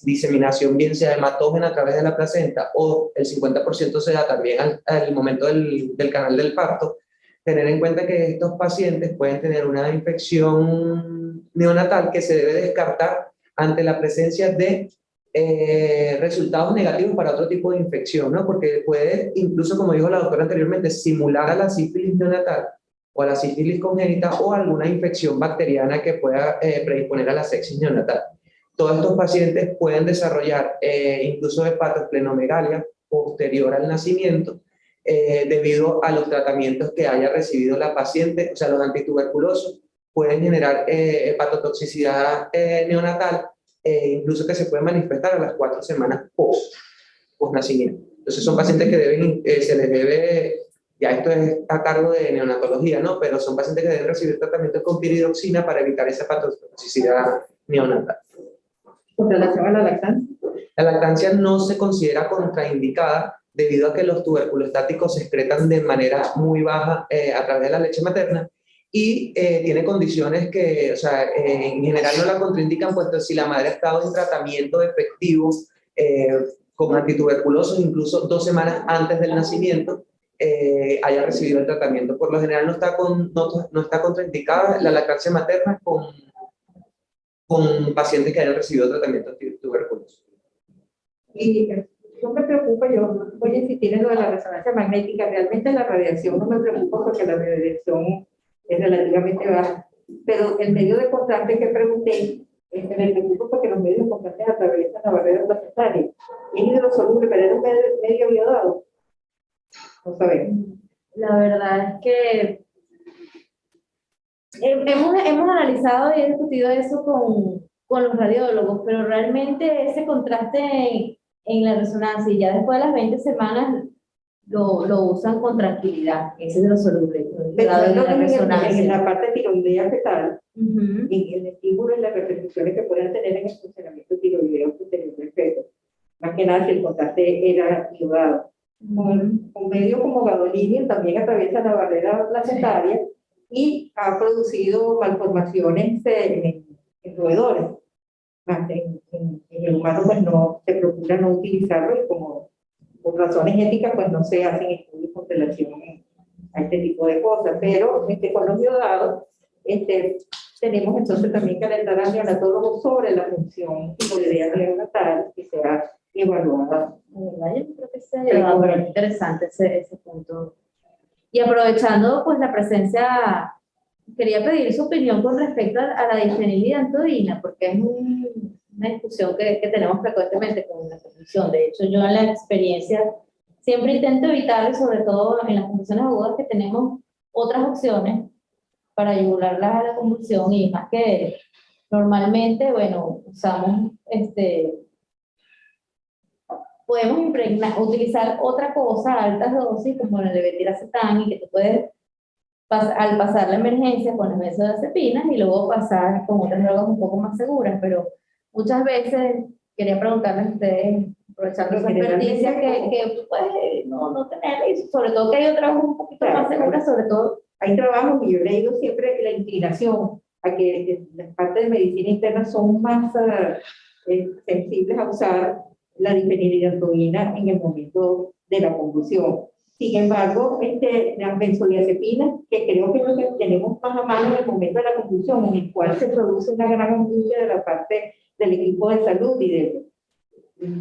diseminación, bien sea hematógena a través de la placenta o el 50% se da también al momento del canal del parto, tener en cuenta que estos pacientes pueden tener una infección neonatal que se debe descartar ante la presencia de resultados negativos para otro tipo de infección, ¿no? Porque puede, incluso como dijo la doctora anteriormente, simular a la sífilis neonatal o a la sífilis congénita o alguna infección bacteriana que pueda predisponer a la sepsis neonatal. Todos estos pacientes pueden desarrollar incluso hepatosplenomegalia posterior al nacimiento, debido a los tratamientos que haya recibido la paciente, o sea, los antituberculosos pueden generar hepatotoxicidad neonatal, incluso que se puede manifestar a las 4 semanas post nacimiento. Entonces son pacientes que se les debe, ya esto es a cargo de neonatología, ¿no? Pero son pacientes que deben recibir tratamiento con piridoxina para evitar esa hepatotoxicidad neonatal. ¿Con relación a la lactancia? La lactancia no se considera contraindicada debido a que los tuberculostáticos se excretan de manera muy baja a través de la leche materna y tiene condiciones que, o sea, en general no la contraindican, puesto si la madre ha estado en tratamiento efectivo con antituberculosos, incluso 2 semanas antes del nacimiento, haya recibido el tratamiento. Por lo general no está contraindicada la lactancia materna con pacientes que hayan recibido tratamiento antituberculoso. Y no me preocupa, yo voy a insistir en lo de la resonancia magnética. Realmente la radiación no me preocupa porque la radiación es relativamente baja, pero el medio de contraste que pregunté, me preocupa porque los medios de contraste atraviesan la barrera placentaria. Es hidrosoluble, pero es un medio iodado. No sabemos. La verdad es que hemos analizado y discutido eso con los radiólogos, pero realmente ese contraste en la resonancia y ya después de las 20 semanas lo usan con tranquilidad, ese es lo soluble. En la parte tiroidea fetal, en el estímulo y las repercusiones que pueden tener en el funcionamiento tiroideo posterior del feto. Más que nada, si el contraste era iodado. Con medios como gadolinium también atraviesa la barrera placentaria y ha producido malformaciones en roedores. En el humano pues no se procura no utilizarlo y como por razones éticas pues no se hacen estudios con relación a este tipo de cosas, pero con los iodados tenemos entonces también que alertar al neonatólogo sobre la función tiroidea neonatal que sea evaluada. Yo creo que sería interesante ese punto. Y aprovechando pues la presencia, quería pedir su opinión con respecto a la difenilidantodina, porque es una discusión que tenemos frecuentemente con la comisión. De hecho, yo en la experiencia siempre intento evitar, y sobre todo en las convulsiones agudas, que tenemos otras opciones para ayudarlas a la convulsión, y más que normalmente, bueno, usamos podemos utilizar otra cosa, altas dosis, como el levetiracetam, y que tú puedes al pasar la emergencia con las benzodiazepinas y luego pasar con otras drogas un poco más seguras, pero muchas veces quería preguntarles a ustedes, aprovechando su experticia, que puede no tener, y sobre todo que hay trabajos un poquito más seguras, sobre todo. Hay trabajos, y yo he leído siempre la inclinación a que las partes de medicina interna son más sensibles a usar la difenhidramina en el momento de la convulsión. Sin embargo, las benzodiazepinas, que creo que es lo que tenemos más a mano en el momento de la convulsión, en el cual se produce una gran angustia de la parte del equipo de salud y del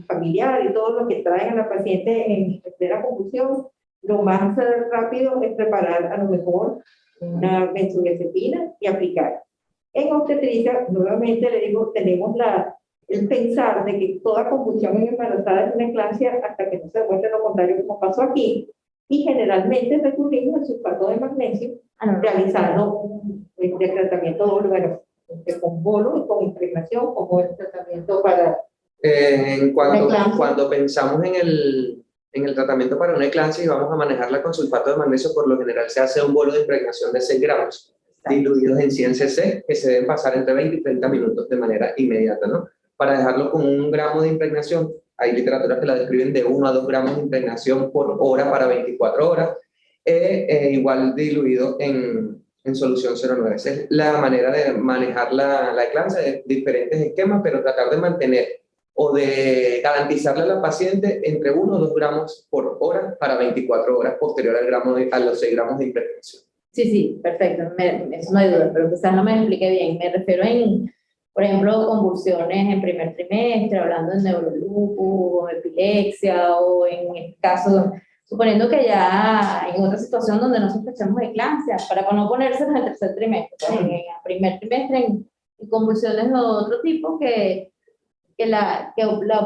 familiar y todo lo que traen a la paciente en la convulsión, lo más rápido es preparar a lo mejor una benzodiazepina y aplicar. En obstetricia, nuevamente le digo, tenemos el pensar de que toda convulsión en embarazada es una eclampsia hasta que no se demuestre lo contrario, como pasó aquí, y generalmente recurrimos al sulfato de magnesio, realizando un tratamiento bueno, con bolo y con impregnación, como el tratamiento para... Cuando pensamos en el tratamiento para una eclampsia y vamos a manejarla con sulfato de magnesio, por lo general se hace un bolo de impregnación de 6 gramos, diluidos en 100 cc, que se deben pasar entre 20 y 30 minutos de manera inmediata, ¿no? Para dejarlo con 1 gramo de impregnación, hay literaturas que la describen de 1 a 2 gramos de impregnación por hora para 24 horas, igual diluido en solución 0,9. Esa es la manera de manejar la eclampsia de diferentes esquemas, pero tratar de mantener o de garantizarle a la paciente entre 1 o 2 gramos por hora para 24 horas posterior a los 6 gramos de impregnación. Sí, perfecto, eso no hay duda, pero quizás no me expliqué bien. Me refiero por ejemplo, convulsiones en primer trimestre, hablando de neurolupus, epilepsia, o en el caso, suponiendo que ya en otra situación donde no sospechamos de eclampsia, para no ponérselos en el tercer trimestre, pues en el primer trimestre, en convulsiones de otro tipo, que la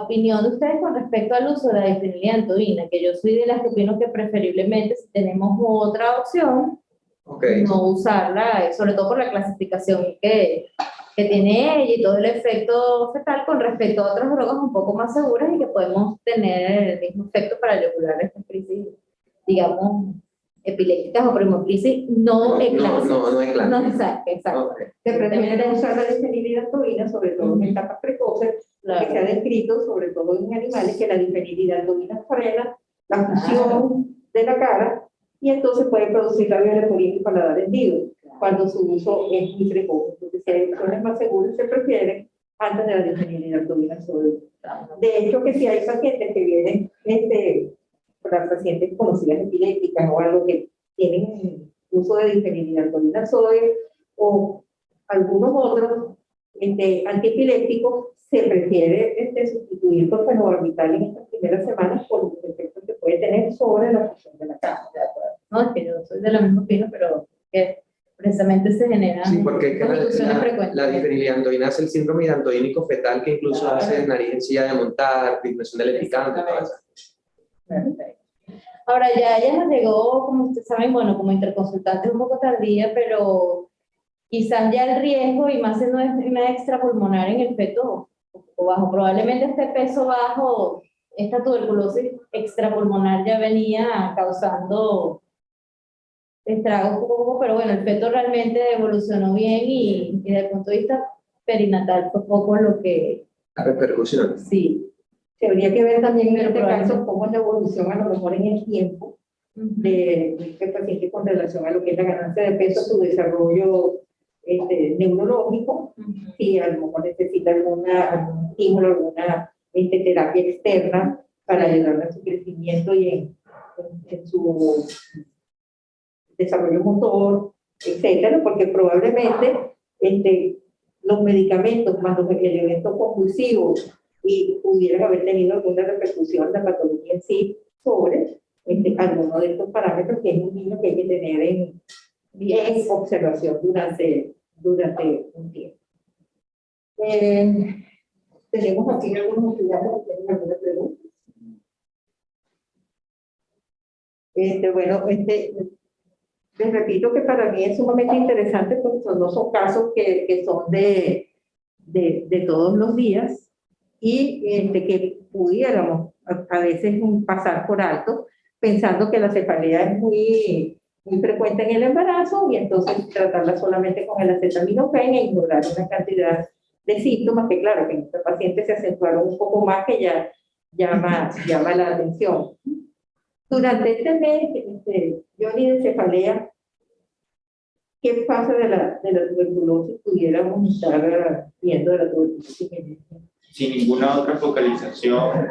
opinión de ustedes con respecto al uso de la difenhidramina, que yo soy de las que opino que preferiblemente si tenemos otra opción, no usarla, sobre todo por la clasificación que tiene ella y todo el efecto fetal con respecto a otras drogas un poco más seguras y que podemos tener el mismo efecto para regular estas crisis, digamos, epilépticas o primocrisis no eclampsia. No eclampsia. No, exacto. Okay. Se prefiere usar la difenhidramina, sobre todo en etapas precoces, que se ha descrito, sobre todo en animales, que la difenhidramina frena la fusión de la cara y entonces puede producir labio leporino y paladar hendido, cuando su uso es muy precoz. Entonces, si hay opciones más seguras, se prefieren antes de la difenhidramina sólido. De hecho, que si hay pacientes que vienen, para pacientes conocidas epilépticas o algo que tienen uso de difenhidramina sólido o algunos otros antiepilépticos, se prefiere sustituir por fenobarbital en estas primeras semanas por los efectos que puede tener sobre la función de la cara. No, es que yo soy de la misma opinión, pero que precisamente se generan constituciones frecuentes. La difenhidramina es el síndrome hidantoínico fetal que incluso hace nariz en silla de montar, disminución del epicante, todo eso. Perfecto. Ahora ya ella nos llegó, como ustedes saben, bueno, como interconsultante un poco tardía, pero quizás ya el riesgo, y más siendo una extrapulmonar en el feto o bajo, probablemente este peso bajo, esta tuberculosis extrapulmonar ya venía causando estragos poco, pero bueno, el feto realmente evolucionó bien y desde el punto de vista perinatal fue poco lo que... La repercusión. Sí. Se habría que ver también en este caso cómo es la evolución a lo mejor en el tiempo de este paciente con relación a lo que es la ganancia de peso, su desarrollo neurológico, si a lo mejor necesita algún estímulo, alguna terapia externa para ayudarle a su crecimiento y en su desarrollo motor, etcétera, porque probablemente los medicamentos, cuando el evento convulsivo y pudieran haber tenido alguna repercusión de la patología en sí sobre alguno de estos parámetros, que es un niño que hay que tener en observación durante un tiempo. Tenemos aquí algunos estudiantes que tienen alguna pregunta. Les repito que para mí es sumamente interesante porque no son casos que son de todos los días y que pudiéramos a veces pasar por alto pensando que la cefalea es muy muy frecuente en el embarazo y entonces tratarla solamente con el acetaminofén e ignorar una cantidad de síntomas que claro, que en esta paciente se acentuaron un poco más que ya llama la atención. Durante este mes, Johnny, de cefalea, ¿qué fase de la tuberculosis pudiéramos estar viendo de la tuberculosis meningia? Sin ninguna otra focalización,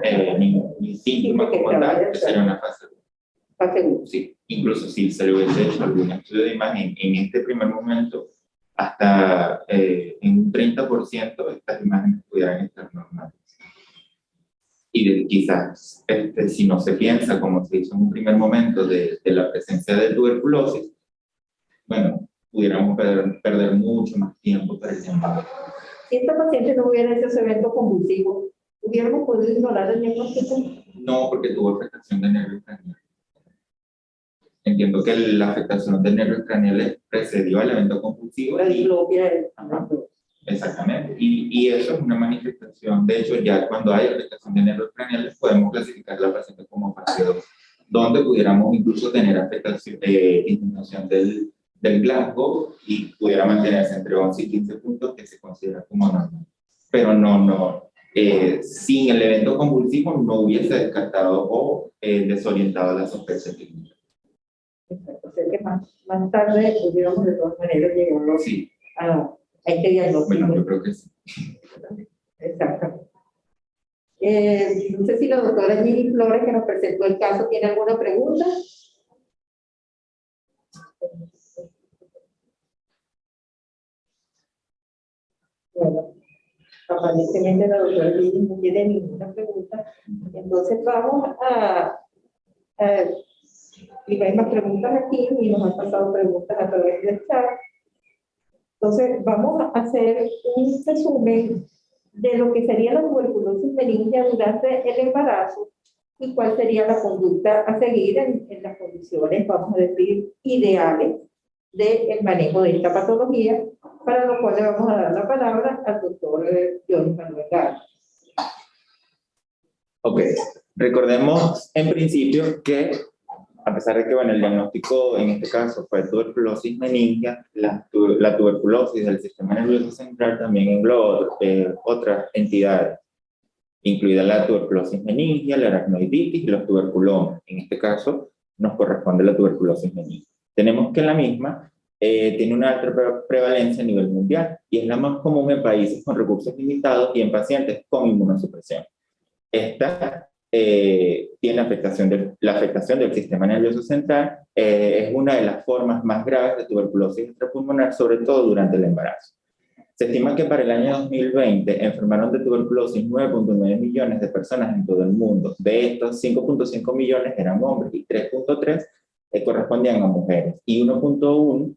ni síntoma porque como tal, trabaja- que sería una fase 1. Fase 1. Sí, incluso si se le hubiese hecho algún estudio de imagen en este primer momento, hasta en un 30% estas imágenes pudieran estar normales. Y quizás, si no se piensa, como se hizo en un primer momento, de la presencia de tuberculosis, bueno, pudiéramos perder mucho más tiempo para el diagnóstico. Si esta paciente no hubiera hecho ese evento convulsivo, ¿hubiéramos podido ignorar el diagnóstico? No, porque tuvo afectación de nervios craneales. Entiendo que la afectación de nervios craneales precedió al evento convulsivo. La diplopia es. Ajá. Exactamente, y eso es una manifestación. De hecho, ya cuando hay afectación de nervios craneales, podemos clasificar la paciente como fase 2, donde pudiéramos incluso tener afectación, disminución del Glasgow y pudiera mantenerse entre 11 y 15 puntos, que se considera como normal. Pero sin el evento convulsivo no hubiese descartado o desorientado la sospecha clínica. Exacto, o sea que más tarde pudiéramos de todas maneras llegar Sí. a este diagnóstico. Bueno, yo creo que sí. Exactamente. No sé si la doctora Gini Flores, que nos presentó el caso, tiene alguna pregunta. Bueno, aparentemente la doctora Gini no tiene ninguna pregunta. Entonces vamos y hay más preguntas aquí y nos han pasado preguntas a través del chat. Entonces, vamos a hacer un resumen de lo que sería la tuberculosis meningia durante el embarazo y cuál sería la conducta a seguir en las condiciones, vamos a decir, ideales del manejo de esta patología, para lo cual le vamos a dar la palabra al doctor Johnny Manuel Garza. Ok, recordemos en principio que a pesar de que el diagnóstico en este caso fue tuberculosis meningia, la tuberculosis del sistema nervioso central también engloba otras entidades, incluida la tuberculosis meningia, la aracnoiditis y los tuberculomas. En este caso nos corresponde la tuberculosis meningia. Tenemos que la misma tiene una alta prevalencia a nivel mundial y es la más común en países con recursos limitados y en pacientes con inmunosupresión. Esta tiene la afectación del sistema nervioso central, es una de las formas más graves de tuberculosis extrapulmonar, sobre todo durante el embarazo. Se estima que para el año 2020 enfermaron de tuberculosis 9.9 millones de personas en todo el mundo. De estos, 5.5 millones eran hombres y 3.3 correspondían a mujeres, y 1.1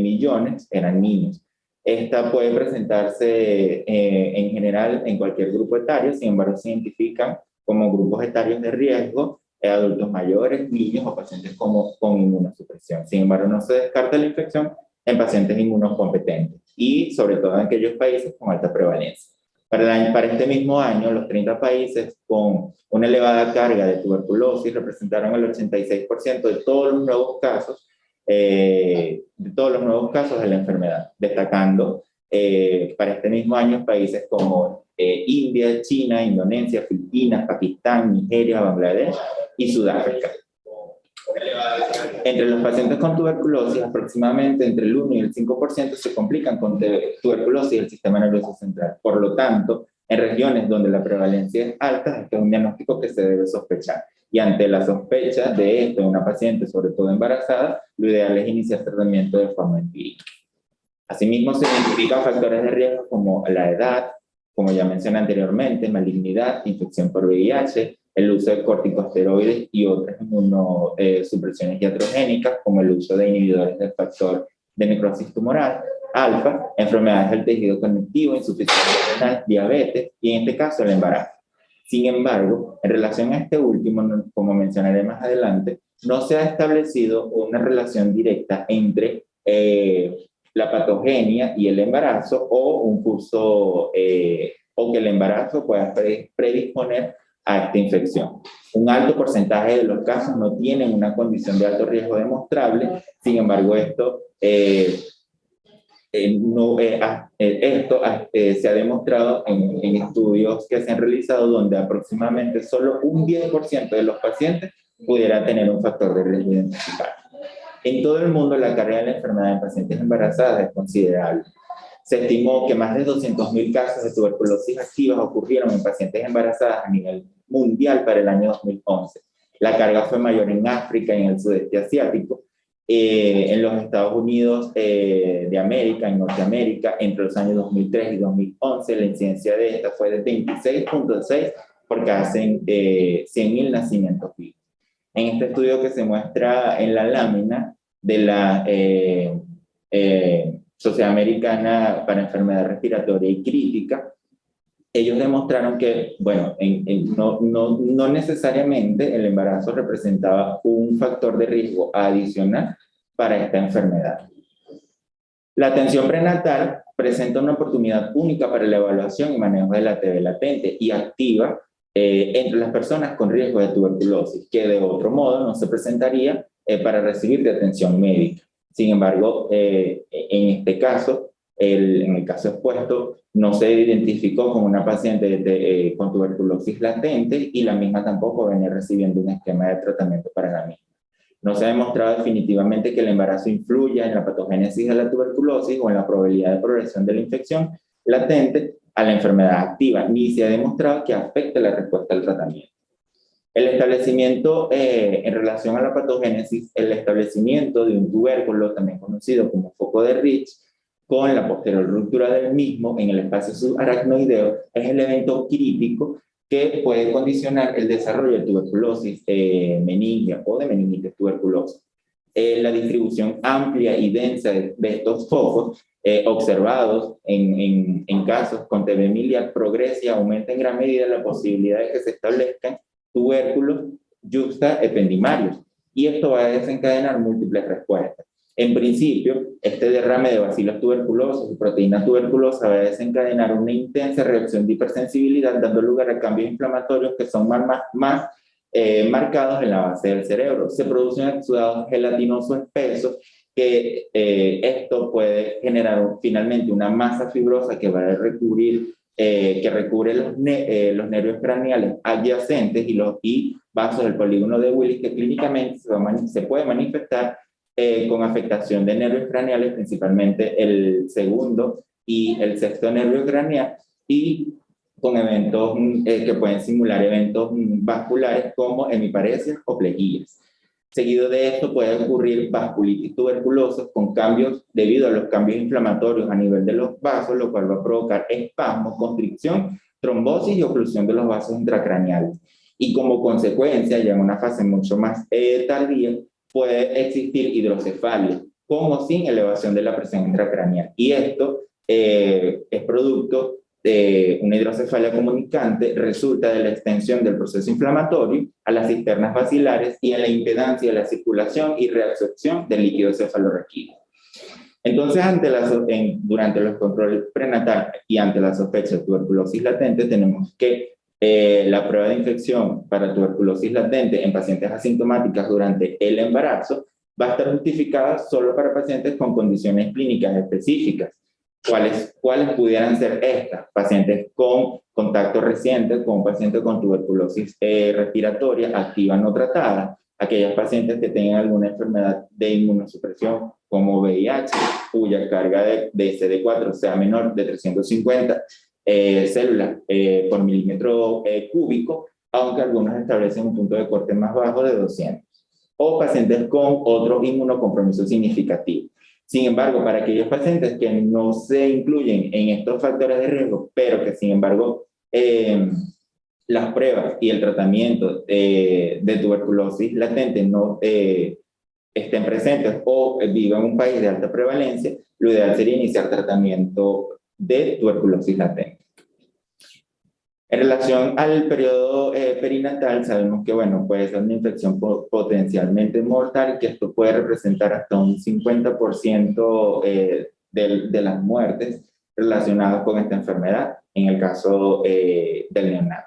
millones eran niños. Esta puede presentarse en general en cualquier grupo etario, sin embargo se identifican como grupos etarios de riesgo, adultos mayores, niños o pacientes con inmunosupresión. Sin embargo, no se descarta la infección en pacientes inmunocompetentes y sobre todo en aquellos países con alta prevalencia. Para este mismo año, los 30 países con una elevada carga de tuberculosis representaron el 86% de todos los nuevos casos de la enfermedad, destacando para este mismo año países como India, China, Indonesia, Filipinas, Pakistán, Nigeria, Bangladesh y Sudáfrica. Entre los pacientes con tuberculosis, aproximadamente entre el 1 y el 5% se complican con tuberculosis del sistema nervioso central. Por lo tanto, en regiones donde la prevalencia es alta, este es un diagnóstico que se debe sospechar. Y ante la sospecha de esto en una paciente, sobre todo embarazada, lo ideal es iniciar tratamiento de forma empírica. Asimismo, se identifican factores de riesgo como la edad, como ya mencioné anteriormente, malignidad, infección por VIH, el uso de corticosteroides y otras inmunosupresiones iatrogénicas, como el uso de inhibidores del factor de necrosis tumoral, alfa, enfermedades del tejido conectivo, insuficiencia renal, diabetes y en este caso el embarazo. Sin embargo, en relación a este último, como mencionaré más adelante, no se ha establecido una relación directa entre la patogenia y el embarazo o un curso o que el embarazo pueda predisponer a esta infección. Un alto porcentaje de los casos no tienen una condición de alto riesgo demostrable, sin embargo, esto se ha demostrado en estudios que se han realizado donde aproximadamente solo un 10% de los pacientes pudiera tener un factor de riesgo identificado. En todo el mundo, la carga de la enfermedad en pacientes embarazadas es considerable. Se estimó que más de 200.000 casos de tuberculosis activas ocurrieron en pacientes embarazadas a nivel mundial para el año 2011. La carga fue mayor en África y en el sudeste asiático. En los Estados Unidos de América, en Norteamérica, entre los años 2003 y 2011, la incidencia de esta fue de 26.6 por cada 100.000 nacimientos vivos. En este estudio que se muestra en la lámina de la Sociedad Americana para Enfermedad Respiratoria y Crítica, ellos demostraron que, bueno, no necesariamente el embarazo representaba un factor de riesgo adicional para esta enfermedad. La atención prenatal presenta una oportunidad única para la evaluación y manejo de la TB latente y activa entre las personas con riesgo de tuberculosis, que de otro modo no se presentaría para recibir de atención médica. Sin embargo, en este caso, en el caso expuesto, no se identificó con una paciente con tuberculosis latente y la misma tampoco venía recibiendo un esquema de tratamiento para la misma. No se ha demostrado definitivamente que el embarazo influya en la patogénesis de la tuberculosis o en la probabilidad de progresión de la infección latente a la enfermedad activa, ni se ha demostrado que afecte la respuesta al tratamiento. El establecimiento, en relación a la patogénesis, el establecimiento de un tubérculo, también conocido como foco de Rich, con la posterior ruptura del mismo en el espacio subaracnoideo, es el evento crítico que puede condicionar el desarrollo de tuberculosis meningia o de meningitis tuberculosa. La distribución amplia y densa de estos focos observados en casos con TB miliar progresa y aumenta en gran medida la posibilidad de que se establezcan tubérculos yuxtaependimarios, y esto va a desencadenar múltiples respuestas. En principio, este derrame de bacilos tuberculosos y proteína tuberculosa va a desencadenar una intensa reacción de hipersensibilidad, dando lugar a cambios inflamatorios que son más marcados en la base del cerebro. Se producen exudados gelatinosos espesos que esto puede generar finalmente una masa fibrosa que va a recubrir que recubre los nervios craneales adyacentes y vasos del polígono de Willis, que clínicamente se puede manifestar con afectación de nervios craneales, principalmente el segundo y el sexto nervio craneal, y con eventos que pueden simular eventos vasculares como hemiparesias o pleguillas. Seguido de esto puede ocurrir vasculitis tuberculosa con cambios debido a los cambios inflamatorios a nivel de los vasos, lo cual va a provocar espasmo, constricción, trombosis y oclusión de los vasos intracraneales. Y como consecuencia, ya en una fase mucho más tardía, puede existir hidrocefalia, con o sin elevación de la presión intracraneal. Y esto es producto de una hidrocefalia comunicante, resulta de la extensión del proceso inflamatorio a las cisternas basilares y a la impedancia de la circulación y reabsorción del líquido cefalorraquídeo. Entonces, durante los controles prenatales y ante la sospecha de tuberculosis latente, tenemos que la prueba de infección para tuberculosis latente en pacientes asintomáticas durante el embarazo va a estar justificada solo para pacientes con condiciones clínicas específicas. ¿Cuáles pudieran ser estas? Pacientes con contacto reciente con un paciente con tuberculosis respiratoria activa no tratada, aquellas pacientes que tengan alguna enfermedad de inmunosupresión como VIH, cuya carga de CD4 sea menor de 350 células por milímetro cúbico, aunque algunos establecen un punto de corte más bajo de 200, o pacientes con otro inmunocompromiso significativo. Sin embargo, para aquellos pacientes que no se incluyen en estos factores de riesgo, pero que sin embargo las pruebas y el tratamiento de tuberculosis latente no estén presentes o vivan en un país de alta prevalencia, lo ideal sería iniciar tratamiento de tuberculosis latente. En relación al periodo perinatal, sabemos que, bueno, puede ser una infección potencialmente mortal y que esto puede representar hasta un 50% de las muertes relacionadas con esta enfermedad, en el caso del neonato.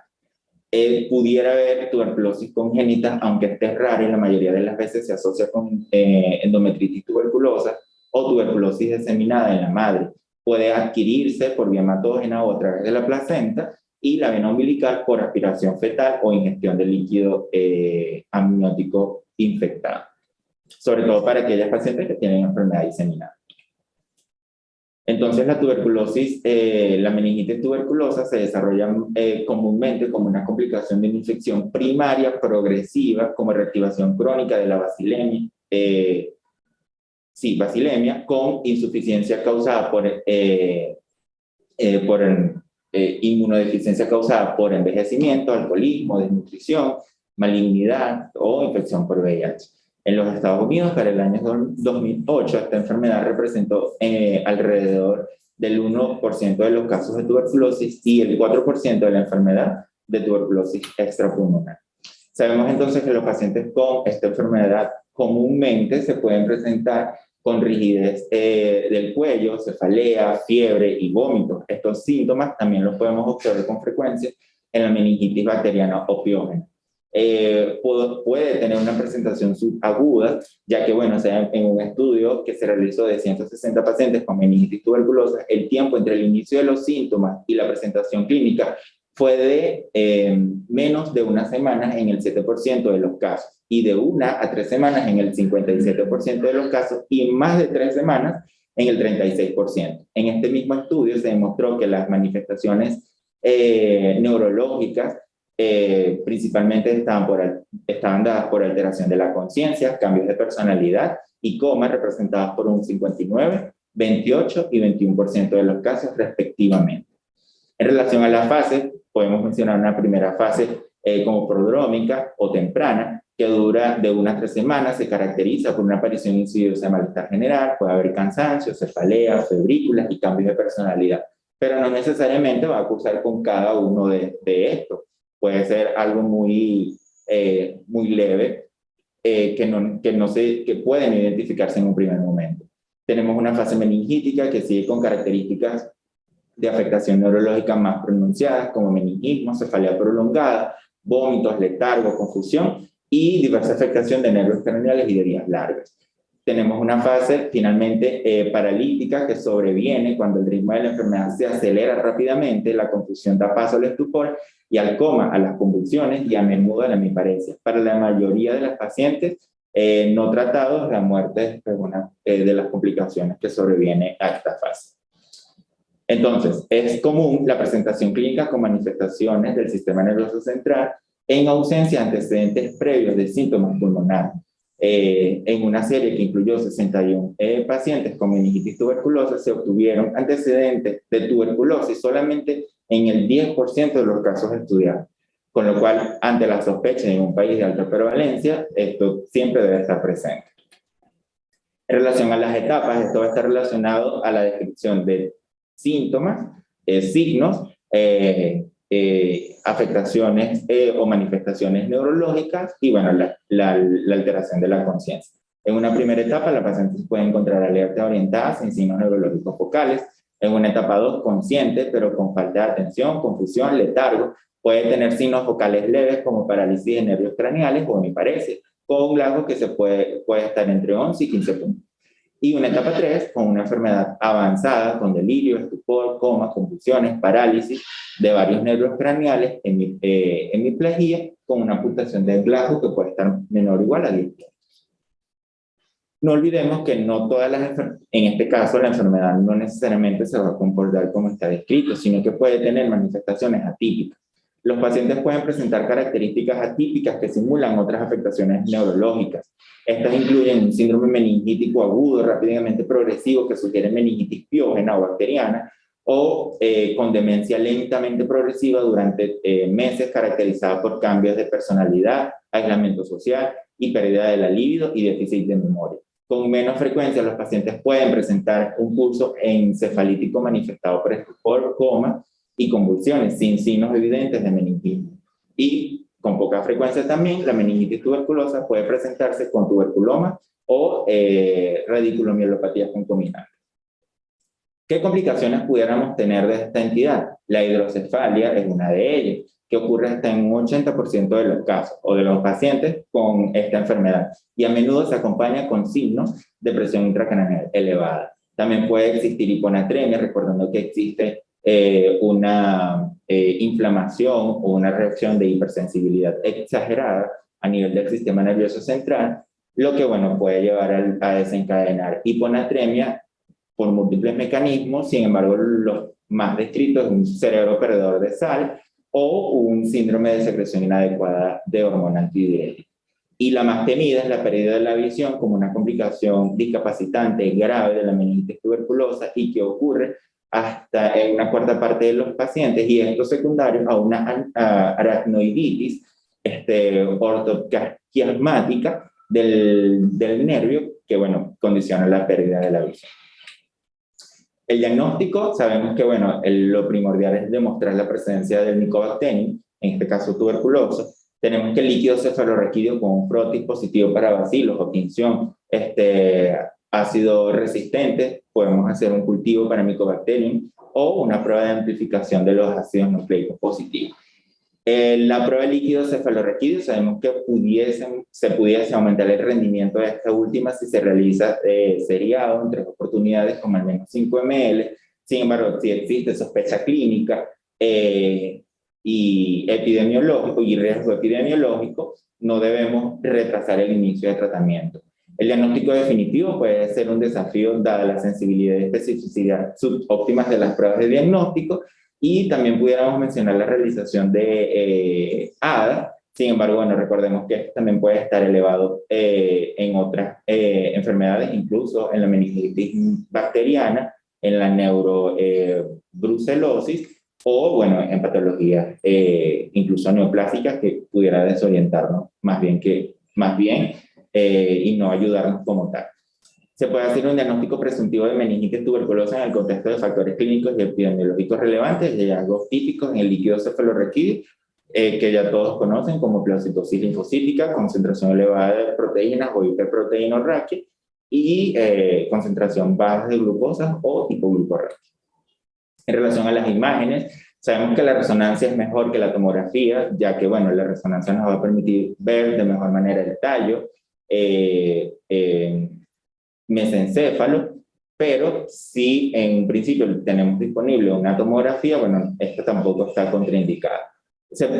pudiera haber tuberculosis congénita, aunque esté rara y la mayoría de las veces se asocia con endometritis tuberculosa o tuberculosis diseminada en la madre. Puede adquirirse por vía hematógena o a través de la placenta y la vena umbilical por aspiración fetal o ingestión de líquido amniótico infectado, sobre todo para aquellas pacientes que tienen enfermedad diseminada. Entonces, la tuberculosis, la meningitis tuberculosa se desarrolla comúnmente como una complicación de una infección primaria progresiva, como reactivación crónica de la basilemia, basilemia, con insuficiencia causada por inmunodeficiencia causada por envejecimiento, alcoholismo, desnutrición, malignidad o infección por VIH. En los Estados Unidos, para el año 2008, esta enfermedad representó alrededor del 1% de los casos de tuberculosis y el 4% de la enfermedad de tuberculosis extrapulmonar. Sabemos entonces que los pacientes con esta enfermedad comúnmente se pueden presentar con rigidez del cuello, cefalea, fiebre y vómitos. Estos síntomas también los podemos observar con frecuencia en la meningitis bacteriana opiógena. Puede tener una presentación subaguda, ya que, bueno, en un estudio que se realizó de 160 pacientes con meningitis tuberculosa, el tiempo entre el inicio de los síntomas y la presentación clínica fue de menos de una semana en el 7% de los casos, y de 1 a 3 semanas en el 57% de los casos, y más de 3 semanas en el 36%. En este mismo estudio se demostró que las manifestaciones neurológicas principalmente estaban dadas por alteración de la conciencia, cambios de personalidad y coma, representados por un 59, 28 y 21% de los casos respectivamente. En relación a las fases, podemos mencionar una primera fase como prodrómica o temprana, que dura de 1 a 3 semanas, se caracteriza por una aparición insidiosa de malestar general, puede haber cansancio, cefalea, febrículas y cambios de personalidad, pero no necesariamente va a cursar con cada uno de estos. Puede ser algo muy leve, que pueden identificarse en un primer momento. Tenemos una fase meningítica que sigue con características de afectación neurológica más pronunciadas, como meningismo, cefalea prolongada, vómitos, letargo, confusión y diversa afectación de nervios craneales y de vías largas. Tenemos una fase finalmente paralítica que sobreviene cuando el ritmo de la enfermedad se acelera rápidamente, la confusión da paso al estupor y al coma, a las convulsiones y a menudo a la hemiparesia. Para la mayoría de las pacientes no tratados, la muerte es una de las complicaciones que sobreviene a esta fase. Entonces, es común la presentación clínica con manifestaciones del sistema nervioso central en ausencia de antecedentes previos de síntomas pulmonares. En una serie que incluyó 61 pacientes con meningitis tuberculosa, se obtuvieron antecedentes de tuberculosis solamente en el 10% de los casos estudiados, con lo cual, ante la sospecha en un país de alta prevalencia, esto siempre debe estar presente. En relación a las etapas, esto va a estar relacionado a la descripción de síntomas, signos, afectaciones o manifestaciones neurológicas y, bueno, la alteración de la conciencia. En una primera etapa, la paciente se puede encontrar alerta orientada sin signos neurológicos focales. En una etapa 2, consciente, pero con falta de atención, confusión, letargo. Puede tener signos focales leves como parálisis de nervios craneales o hemiparesia, con un largo que puede estar entre 11 y 15 puntos. Y una etapa 3, con una enfermedad avanzada, con delirio, estupor, coma, convulsiones, parálisis de varios nervios craneales, hemiplegia, con una puntuación de Glasgow que puede estar menor o igual a 10 puntos. No olvidemos que no todas en este caso la enfermedad no necesariamente se va a comportar como está descrito, sino que puede tener manifestaciones atípicas. Los pacientes pueden presentar características atípicas que simulan otras afectaciones neurológicas. Estas incluyen un síndrome meningítico agudo, rápidamente progresivo, que sugiere meningitis piógena o bacteriana, o con demencia lentamente progresiva durante meses, caracterizada por cambios de personalidad, aislamiento social y pérdida de la libido y déficit de memoria. Con menos frecuencia, los pacientes pueden presentar un curso encefalítico manifestado por estupor, coma y convulsiones, sin signos evidentes de meningitis. Y con poca frecuencia también, la meningitis tuberculosa puede presentarse con tuberculoma o radiculomielopatías concomitantes. ¿Qué complicaciones pudiéramos tener de esta entidad? La hidrocefalia es una de ellas, que ocurre hasta en un 80% de los casos o de los pacientes con esta enfermedad, y a menudo se acompaña con signos de presión intracraneal elevada. También puede existir hiponatremia, recordando que existe una inflamación o una reacción de hipersensibilidad exagerada a nivel del sistema nervioso central, lo que, bueno, puede llevar a desencadenar hiponatremia por múltiples mecanismos. Sin embargo, los más descritos es un cerebro perdedor de sal o un síndrome de secreción inadecuada de hormona antidiurética. Y la más temida es la pérdida de la visión como una complicación discapacitante grave de la meningitis tuberculosa y que ocurre hasta en una cuarta parte de los pacientes, y esto secundario a una aracnoiditis ortoquiasmática del nervio que, bueno, condiciona la pérdida de la visión. El diagnóstico, sabemos que, bueno, lo primordial es demostrar la presencia del Mycobacterium, en este caso tuberculoso. Tenemos que el líquido cefalorraquídeo con un frotis positivo para bacilos o tinción ácido resistente, podemos hacer un cultivo para Mycobacterium o una prueba de amplificación de los ácidos nucleicos positivos. La prueba de líquido cefalorraquídeo sabemos que se pudiese aumentar el rendimiento de esta última si se realiza seriado en 3 oportunidades con al menos 5 ml. Sin embargo, si existe sospecha clínica y riesgo epidemiológico, no debemos retrasar el inicio de tratamiento. El diagnóstico definitivo puede ser un desafío dada la sensibilidad y especificidad subóptimas de las pruebas de diagnóstico, y también pudiéramos mencionar la realización de ADA. Sin embargo, bueno, recordemos que esto también puede estar elevado en otras enfermedades, incluso en la meningitis bacteriana, en la neurobrucelosis, o, bueno, en patologías incluso neoplásicas que pudiera desorientarnos más bien y no ayudarnos como tal. Se puede hacer un diagnóstico presuntivo de meningitis tuberculosa en el contexto de factores clínicos y epidemiológicos relevantes y hallazgos típicos en el líquido cefalorraquídeo, que ya todos conocen como pleocitosis linfocítica, concentración elevada de proteínas o hiperproteinorraquia, y concentración baja de glucosas o hipoglucorraquia. En relación a las imágenes, sabemos que la resonancia es mejor que la tomografía, ya que, bueno, la resonancia nos va a permitir ver de mejor manera el tallo, mesencéfalo, pero si en principio tenemos disponible una tomografía, bueno, esta tampoco está contraindicada.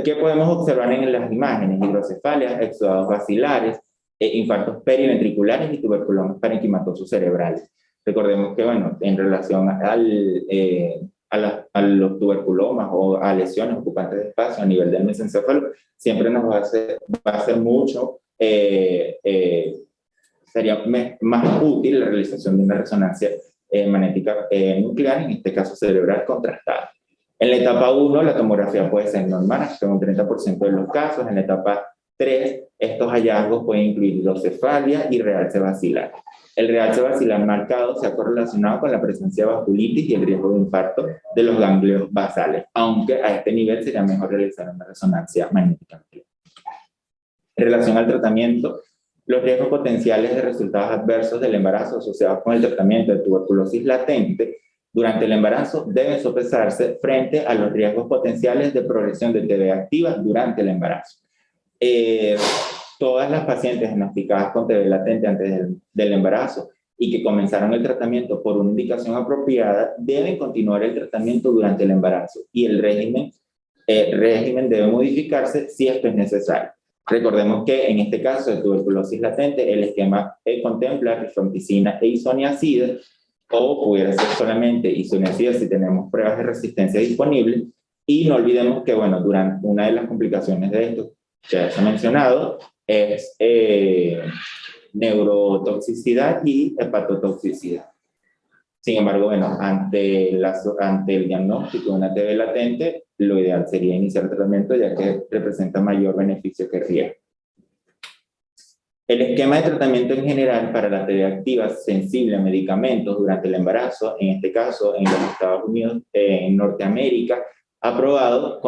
¿Qué podemos observar en las imágenes? Hidrocefalias, exudados bacilares, infartos periventriculares y tuberculomas parenquimatosos cerebrales. Recordemos que, bueno, en relación a los tuberculomas o a lesiones ocupantes de espacio a nivel del mesencéfalo, siempre nos va a hacer mucho, sería más útil la realización de una resonancia magnética nuclear, en este caso cerebral contrastada. En la etapa 1, la tomografía puede ser normal, hasta un 30% de los casos. En la etapa 3, estos hallazgos pueden incluir hidrocefalia y realce basilar. El realce basilar marcado se ha correlacionado con la presencia de vasculitis y el riesgo de infarto de los ganglios basales, aunque a este nivel sería mejor realizar una resonancia magnética nuclear. En relación al tratamiento, los riesgos potenciales de resultados adversos del embarazo asociados con el tratamiento de tuberculosis latente durante el embarazo deben sopesarse frente a los riesgos potenciales de progresión de TB activa durante el embarazo. Todas las pacientes diagnosticadas con TB latente antes del embarazo y que comenzaron el tratamiento por una indicación apropiada deben continuar el tratamiento durante el embarazo, y el régimen debe modificarse si esto es necesario. Recordemos que en este caso de tuberculosis latente, el esquema contempla rifampicina e isoniazida, o pudiera ser solamente isoniazida si tenemos pruebas de resistencia disponibles. Y no olvidemos que, bueno, durante una de las complicaciones de esto, ya se ha mencionado, es neurotoxicidad y hepatotoxicidad. Sin embargo, bueno, ante el diagnóstico de una TB latente, lo ideal sería iniciar tratamiento, ya que representa mayor beneficio que riesgo. El esquema de tratamiento en general para la TB activa sensible a medicamentos durante el embarazo, en este caso en los Estados Unidos, en Norteamérica, aprobado,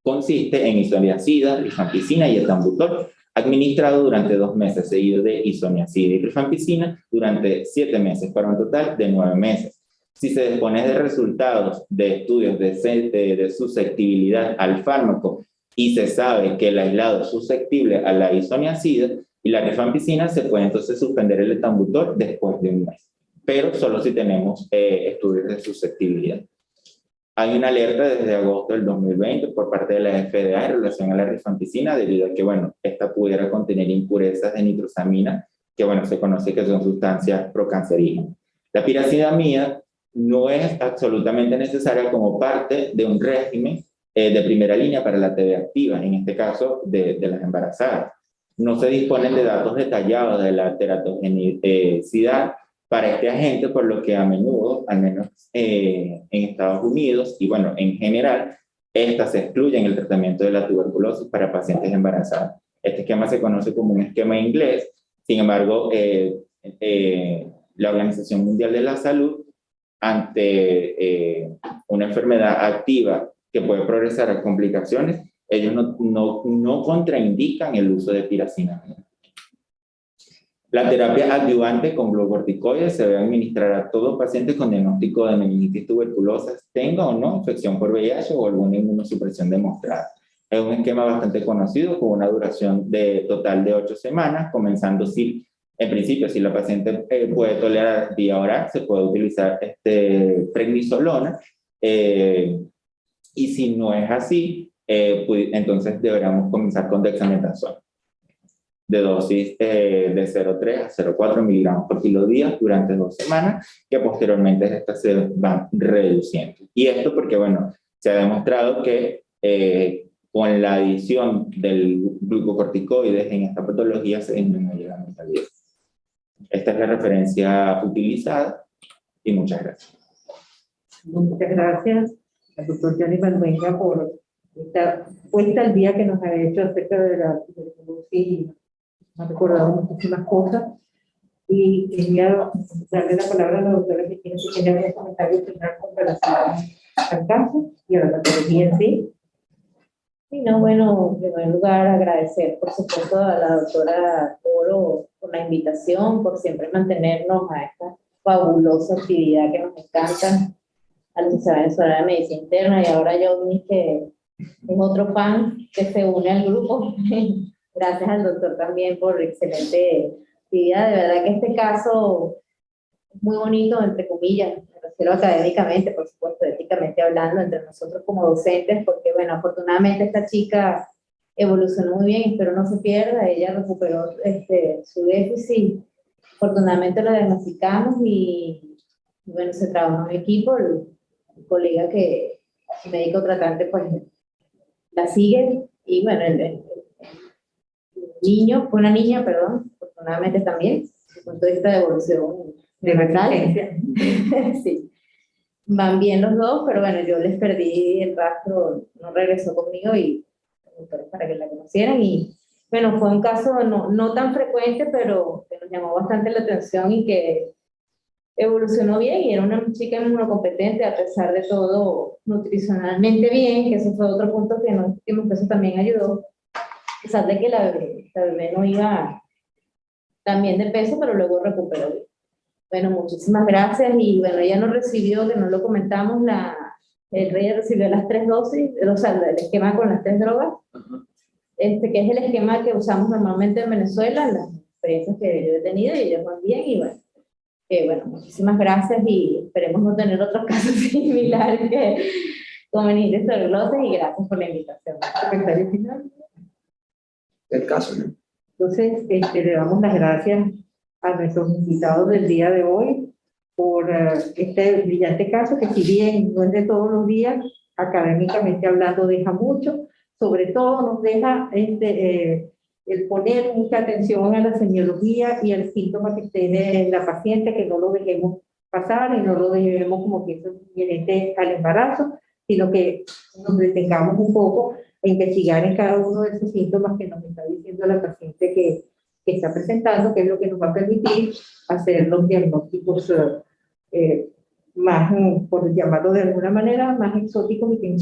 consiste en isoniazida, rifampicina y etambutol, administrado durante 2 meses, seguido de isoniazida y rifampicina durante 7 meses, para un total de 9 meses. Si se dispone de resultados de estudios de susceptibilidad al fármaco y se sabe que el aislado es susceptible a la isoniazida y la rifampicina, se puede entonces suspender el etambutol después de un mes, pero solo si tenemos estudios de susceptibilidad. Hay una alerta desde agosto del 2020 por parte de la FDA en relación a la rifampicina, debido a que, bueno, esta pudiera contener impurezas de nitrosamina, que, bueno, se conoce que son sustancias procancerígenas. La piracidamida no es absolutamente necesaria como parte de un régimen de primera línea para la TB activa, en este caso de las embarazadas. No se disponen de datos detallados de la teratogenicidad para este agente, por lo que a menudo, al menos en Estados Unidos y bueno, en general, estas se excluyen en el tratamiento de la tuberculosis para pacientes embarazadas. Este esquema se conoce como un esquema inglés, sin embargo, la Organización Mundial de la Salud, ante una enfermedad activa que puede progresar a complicaciones, ellos no contraindican el uso de piracinamida. La terapia adyuvante con glucocorticoides se debe administrar a todo paciente con diagnóstico de meningitis tuberculosa, tenga o no infección por VIH o alguna inmunosupresión demostrada. Es un esquema bastante conocido con una duración total de 8 semanas, comenzando en principio, si la paciente puede tolerar vía oral, se puede utilizar prednisolona, y si no es así, entonces deberíamos comenzar con dexametasona, de dosis de 0,3 a 0,4 miligramos por kilo día durante 2 semanas, que posteriormente estas se van reduciendo. Y esto porque, bueno, se ha demostrado que con la adición del glucocorticoides en esta patología se disminuye la mortalidad. Esta es la referencia utilizada y muchas gracias. Muchas gracias al doctor Johnny Balbuena por esta puesta al día que nos ha hecho acerca de la tuberculosis. Me ha recordado muchísimas cosas y quería darle la palabra a la doctora Cristina si tiene algún comentario final con relación al caso y a la patología en sí. Sí, no, bueno, en primer lugar agradecer por supuesto a la doctora Toro por la invitación, por siempre mantenernos a esta fabulosa actividad que nos encanta, a la Sociedad Venezolana de Medicina Interna, y ahora Johnny, que es otro fan que se une al grupo. Gracias al doctor también por excelente actividad. De verdad que este caso es muy bonito, entre comillas, me refiero académicamente, por supuesto, éticamente hablando, entre nosotros como docentes, porque, bueno, afortunadamente esta chica evolucionó muy bien, espero no se pierda, ella recuperó su déficit, afortunadamente lo diagnosticamos y bueno, se trabajó en equipo, el colega el médico tratante, pues, la sigue, y bueno, el niño, fue una niña, perdón, afortunadamente también, desde el punto de vista de evolución De resistencia. sí, van bien los dos, pero bueno, yo les perdí el rastro, no regresó conmigo y para que la conocieran, y bueno, fue un caso no tan frecuente, pero que nos llamó bastante la atención y que evolucionó bien, y era una chica inmunocompetente a pesar de todo, nutricionalmente bien, que eso fue otro punto que en los últimos casos también ayudó, a pesar de que la bebé no iba tan bien de peso, pero luego recuperó bien. Bueno, muchísimas gracias, y bueno, ella nos recibió, que no lo comentamos, el rey recibió las 3 dosis, o sea, el esquema con las 3 drogas, que es el esquema que usamos normalmente en Venezuela, las experiencias que yo he tenido, y ellos van bien, y bueno, muchísimas gracias, y esperemos no tener otros casos similares con meningitis tuberculosis, y gracias por la invitación. Comentario final. El caso, ¿no? Entonces, le damos las gracias a nuestros invitados del día de hoy por este brillante caso, que si bien no es de todos los días, académicamente hablando deja mucho, sobre todo nos deja el poner mucha atención a la semiología y al síntoma que tiene la paciente, que no lo dejemos pasar y no lo dejemos como que eso es inherente al embarazo, sino que nos detengamos un poco a investigar en cada uno de esos síntomas que nos está diciendo la paciente que está presentando, que es lo que nos va a permitir hacer los diagnósticos más, por llamarlo de alguna manera, más exóticos, y que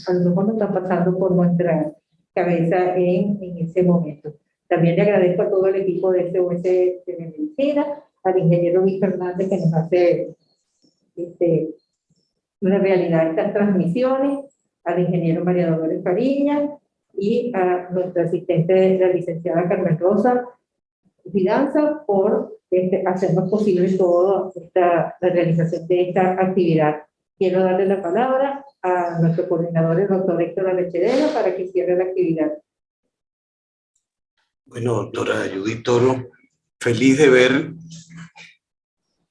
a lo mejor nos están pasando por nuestra cabeza en ese momento. También le agradezco a todo el equipo de SOS de Medicina, al ingeniero Luis Fernández, que nos hace la realidad de estas transmisiones, al ingeniero María Dolores Fariña y a nuestra asistente, la licenciada Carmen Rosa Fidanza, por hacernos posible toda la realización de esta actividad. Quiero darle la palabra a nuestro coordinador, el doctor Héctor Alechedera, para que cierre la actividad. Bueno, doctora Judith Toro, feliz de ver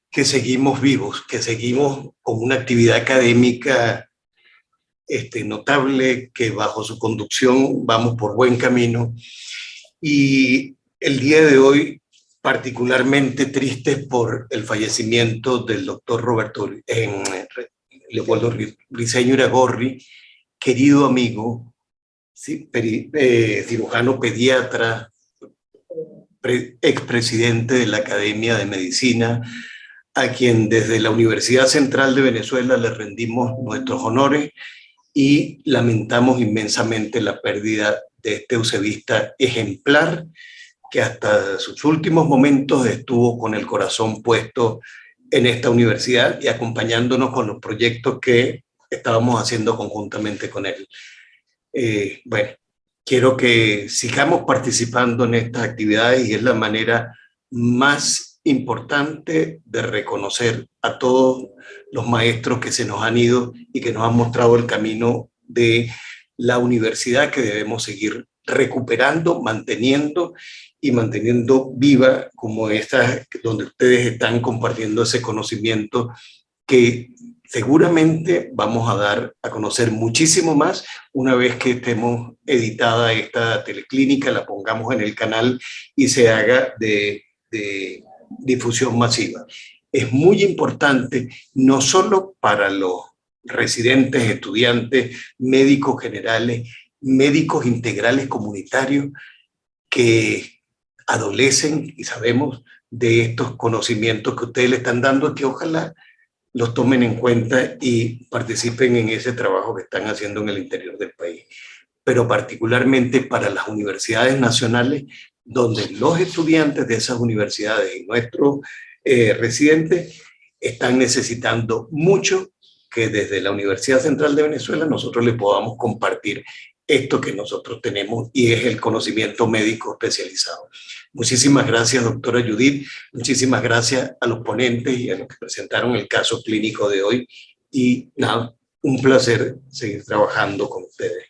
que seguimos vivos, que seguimos con una actividad académica notable, que bajo su conducción vamos por buen camino. Y el día de hoy, particularmente triste por el fallecimiento del doctor Leopoldo Briceño Iragorri, querido amigo, ¿sí? Cirujano pediatra, expresidente de la Academia de Medicina, a quien desde la Universidad Central de Venezuela le rendimos nuestros honores y lamentamos inmensamente la pérdida de este eusebista ejemplar que hasta sus últimos momentos estuvo con el corazón puesto en esta universidad y acompañándonos con los proyectos que estábamos haciendo conjuntamente con él. Bueno, quiero que sigamos participando en estas actividades y es la manera más importante de reconocer a todos los maestros que se nos han ido y que nos han mostrado el camino de la universidad que debemos seguir recuperando, manteniendo viva como esta, donde ustedes están compartiendo ese conocimiento que seguramente vamos a dar a conocer muchísimo más una vez que estemos editada esta teleclínica, la pongamos en el canal y se haga de difusión masiva. Es muy importante, no solo para los residentes, estudiantes, médicos generales, médicos integrales comunitarios que adolecen y sabemos de estos conocimientos que ustedes le están dando, que ojalá los tomen en cuenta y participen en ese trabajo que están haciendo en el interior del país. Pero particularmente para las universidades nacionales, donde los estudiantes de esas universidades y nuestros residentes están necesitando mucho que desde la Universidad Central de Venezuela nosotros les podamos compartir esto que nosotros tenemos y es el conocimiento médico especializado. Muchísimas gracias, doctora Judith. Muchísimas gracias a los ponentes y a los que presentaron el caso clínico de hoy. Y nada, un placer seguir trabajando con ustedes.